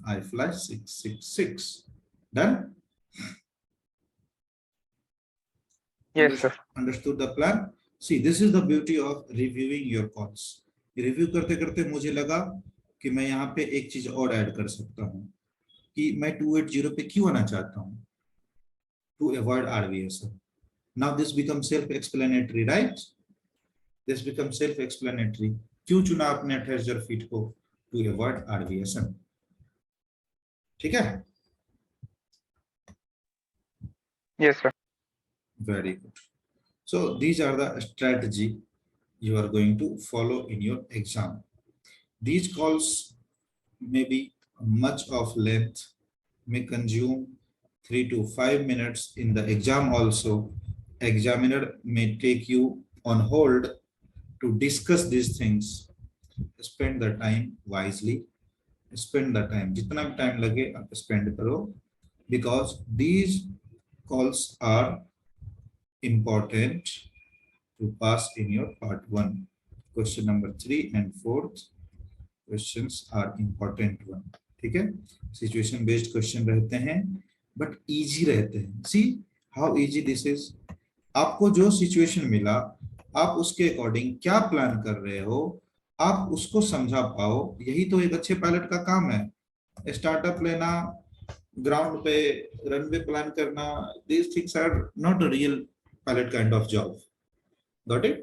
I fly 666. Done? Yes, sir. Understood the plan? See, this is the beauty of reviewing your calls. Review करते करते मुझे लगा कि मैं यहाँ पे एक चीज और ऐड कर सकता हूँ कि मैं 280 पे क्यों आना चाहता हूँ, to avoid RVSM. Now this becomes self-explanatory, right? This becomes self-explanatory. क्यों चुना आपने 28,000 फीट को? To avoid RVSM. ठीक है? Yes, sir. Very good. So these are the strategy you are going to follow in your exam. These calls may be much of length, may consume 3 to 5 minutes in the exam also. Examiner may take you on hold to discuss these things. Spend the time wisely. Spend the time. जितना भी time लगे आप spend करो, because these calls are important to pass in your part 1. Question number 3 and 4th questions are important one. ठीक है? Situation based question रहते हैं, but easy रहते हैं. See how easy this is. आपको जो situation मिला, आप उसके according क्या plan कर रहे हो, आप उसको समझा पाओ, यही तो एक अच्छे पायलट का काम है. स्टार्टअप लेना, ग्राउंड पे रनवे प्लान करना, these things are not a real pilot kind of job. Got it?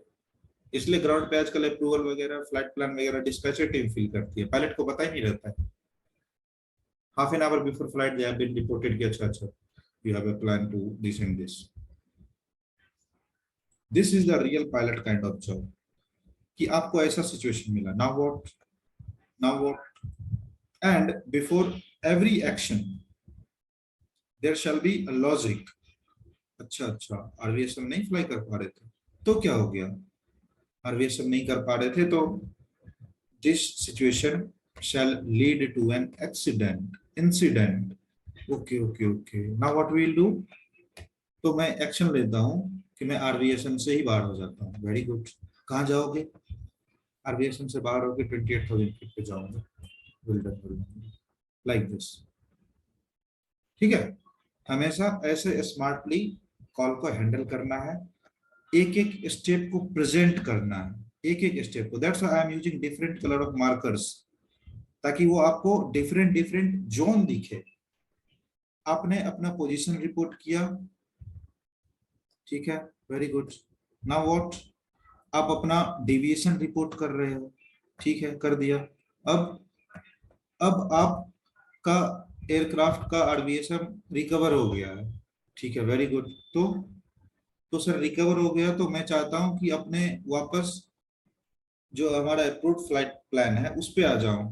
इसलिए ग्राउंड पे आजकल अप्रूवल वगैरह, फ्लाइट प्लान वगैरह डिस्पैचर टीम फिल करती है, पायलट को पता ही नहीं रहता है. Half an hour before flight they have been reported कि अच्छा you have a plan to this and this. This is the real pilot kind of job कि आपको ऐसा सिचुएशन मिला. Now what and before every action there shall be a logic. अच्छा RVSM नहीं fly कर पा रहे थे तो क्या हो गया? RVSM नहीं कर पा रहे थे तो this situation shall lead to an incident. Okay. Now what we will do? तो मैं एक्शन लेता हूं कि मैं RVSM से ही बाहर हो जाता हूं. Very good. कहां जाओगे? RVSM से बाहर होके 28,000 फीट पे जाऊंगा. Well done. Like this. ठीक है? हमेशा ऐसे स्मार्टली कॉल को हैंडल करना है, एक एक स्टेप को प्रेजेंट करना है, एक स्टेप को. That's why I am using different colour of markers, ताकि वो आपको डिफरेंट जोन दिखे. आपने अपना पोजीशन रिपोर्ट किया, ठीक है, वेरी गुड. Now what? आप अपना डेविएशन रिपोर्ट कर रहे हो, ठीक है, कर दिया. अब आपका एयरक्राफ्ट का RVSM रिकवर हो गया है, ठीक है, वेरी गुड. तो सर रिकवर हो गया तो मैं चाहता हूं कि अपने वापस जो हमारा अप्रूव्ड फ्लाइट प्लान है उस पे आ जाऊं.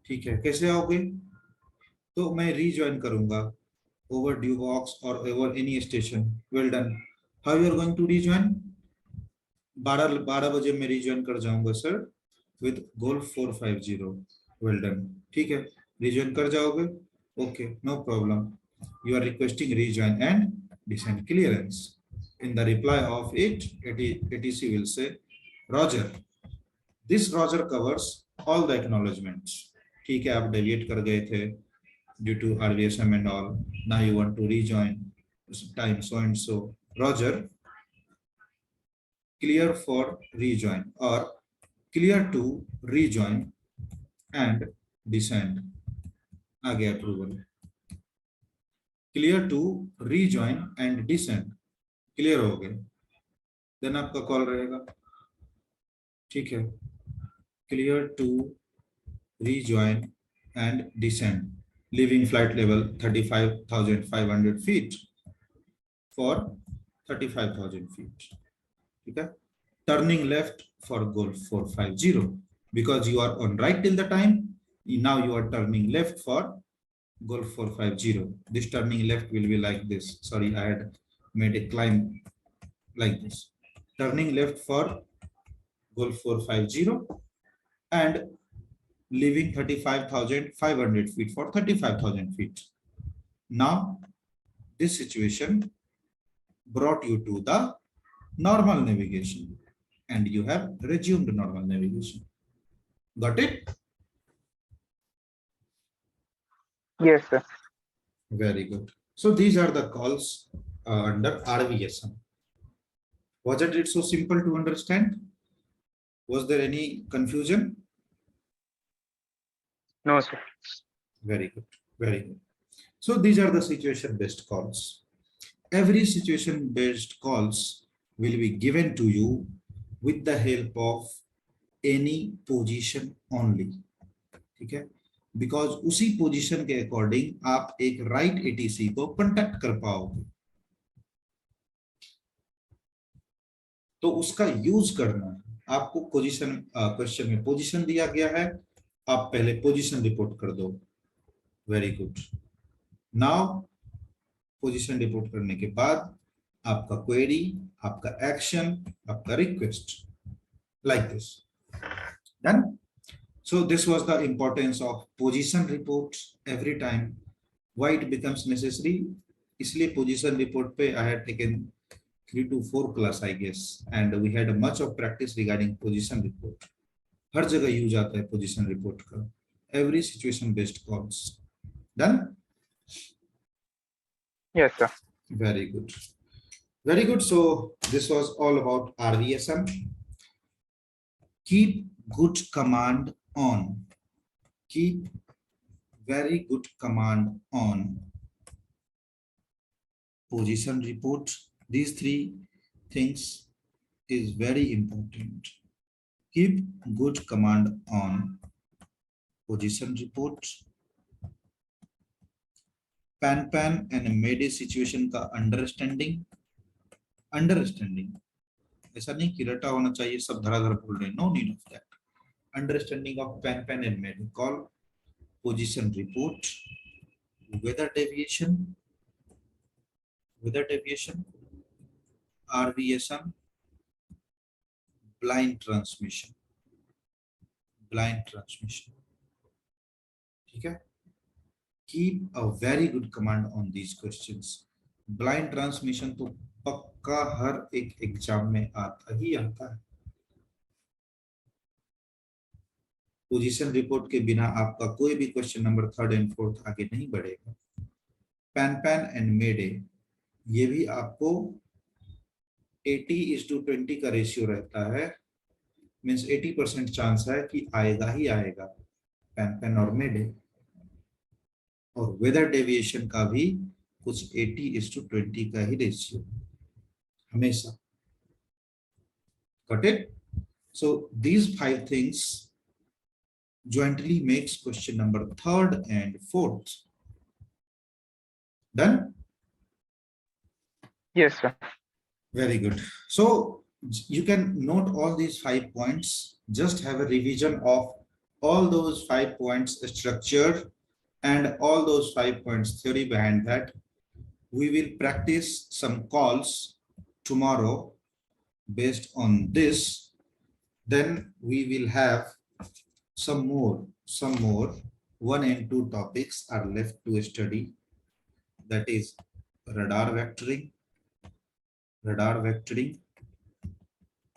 ठीक है, कैसे आओगे? तो मैं रीजॉइन करूंगा ओवर ड्यू बॉक्स और over any station. Well done. How you are going to rejoin? 12 बजे मैं रीजॉइन कर जाऊंगा sir with goal 450. Well done. ठीक है, रीजॉइन कर जाओगे. Okay, no problem. You are requesting rejoin and descent clearance. In the reply of it, ATC will say, Roger. This Roger covers all the acknowledgements. ठीक है, आप deviate कर गए थे due to RVSM and all. Now you want to rejoin time so and so. Roger, clear for rejoin or clear to rejoin and descend. आ गया approval. Clear to rejoin and descend. Clear हो गए, then आपका call रहेगा. ठीक है, clear to rejoin and descend, leaving flight level 35,500 feet for 35,000 feet. ठीक है, turning left for goal 450 because you are on right till the time. Now you are turning left for goal 450. This turning left will be like this. Sorry, I had made a climb like this, turning left for Golf 450 and leaving 35,500 feet for 35,000 feet. Now, this situation brought you to the normal navigation and you have resumed normal navigation. Got it? Yes, sir. Very good. So these are the calls under RVSM. Wasn't it so simple to understand? Was there any confusion? No, sir. Very good. Very good. So these are the situation-based calls. Every situation-based calls will be given to you with the help of any position only. ठीक है? Because उसी position के according आप एक right ATC को contact कर पाओगे. तो उसका यूज करना है आपको. पोजीशन क्वेश्चन में पोजीशन दिया गया है, आप पहले पोजीशन रिपोर्ट कर दो. Very good. Now position report करने के बाद आपका क्वेरी, आपका एक्शन, आपका request, like this. Done. So this was the importance of position report every time. Why it becomes necessary? इसलिए पोजीशन रिपोर्ट पे I had taken 3 to 4 class I guess, and we had much of practice regarding position report. हर जगह use आता है position report का. Every situation based calls. Done? Yes, sir. Very good. Very good. So this was all about RVSM. Keep good command on. Keep very good command on. Position report. These three things is very important. Keep good command on position report, pan and mayday situation का understanding. ऐसा नहीं कि रटा होना चाहिए, सब धराधर बोल रहे हैं. No need of that. Understanding of pan and mayday call, position report, weather deviation, RVSM, blind transmission. ठीक है? Keep a very good command on these questions. Blind transmission तो पक्का हर एक एग्जाम में आता है. पोजीशन रिपोर्ट के बिना आपका कोई भी question number 3rd and 4th आगे नहीं बढ़ेगा. pan एंड मेडे, ये भी आपको 80:20 का रेशियो रहता है. मीन्स 80% चांस है कि आएगा ही आएगा पैन और मेडे. और वेदर डेविएशन का भी कुछ 80:20 का ही रेशियो हमेशा. Got it? So these 5 things jointly makes question number 3rd and 4th. Done? Yes, sir. Very good. So you can note all these 5 points. Just have a revision of all those 5 points structure and all those 5 points theory behind that. We will practice some calls tomorrow based on this. Then we will have some more 1 and 2 topics are left to study. That is radar vectoring,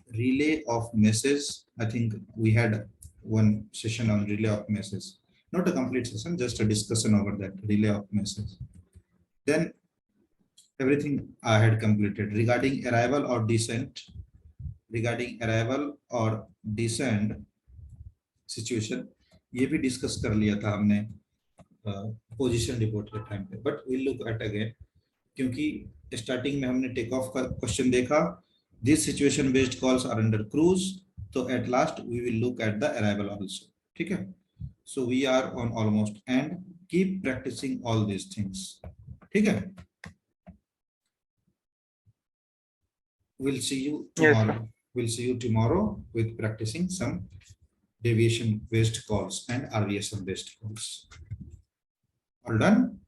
relay of message. I think we had one session on relay of message, not a complete session, just a discussion over that relay of message. Then everything I had completed regarding arrival or descent situation. ये भी discuss कर लिया था हमने position report के time पे, but will look at again, क्योंकि starting में हमने टेक ऑफ का क्वेश्चन देखा. This situation based calls are under cruise, तो at last we will look at the arrival also. ठीक है? So we are on almost end. Keep practicing all these things. ठीक है? We'll see you tomorrow. Yes, we'll see you tomorrow with practicing some deviation based calls and RVSM based calls. All done?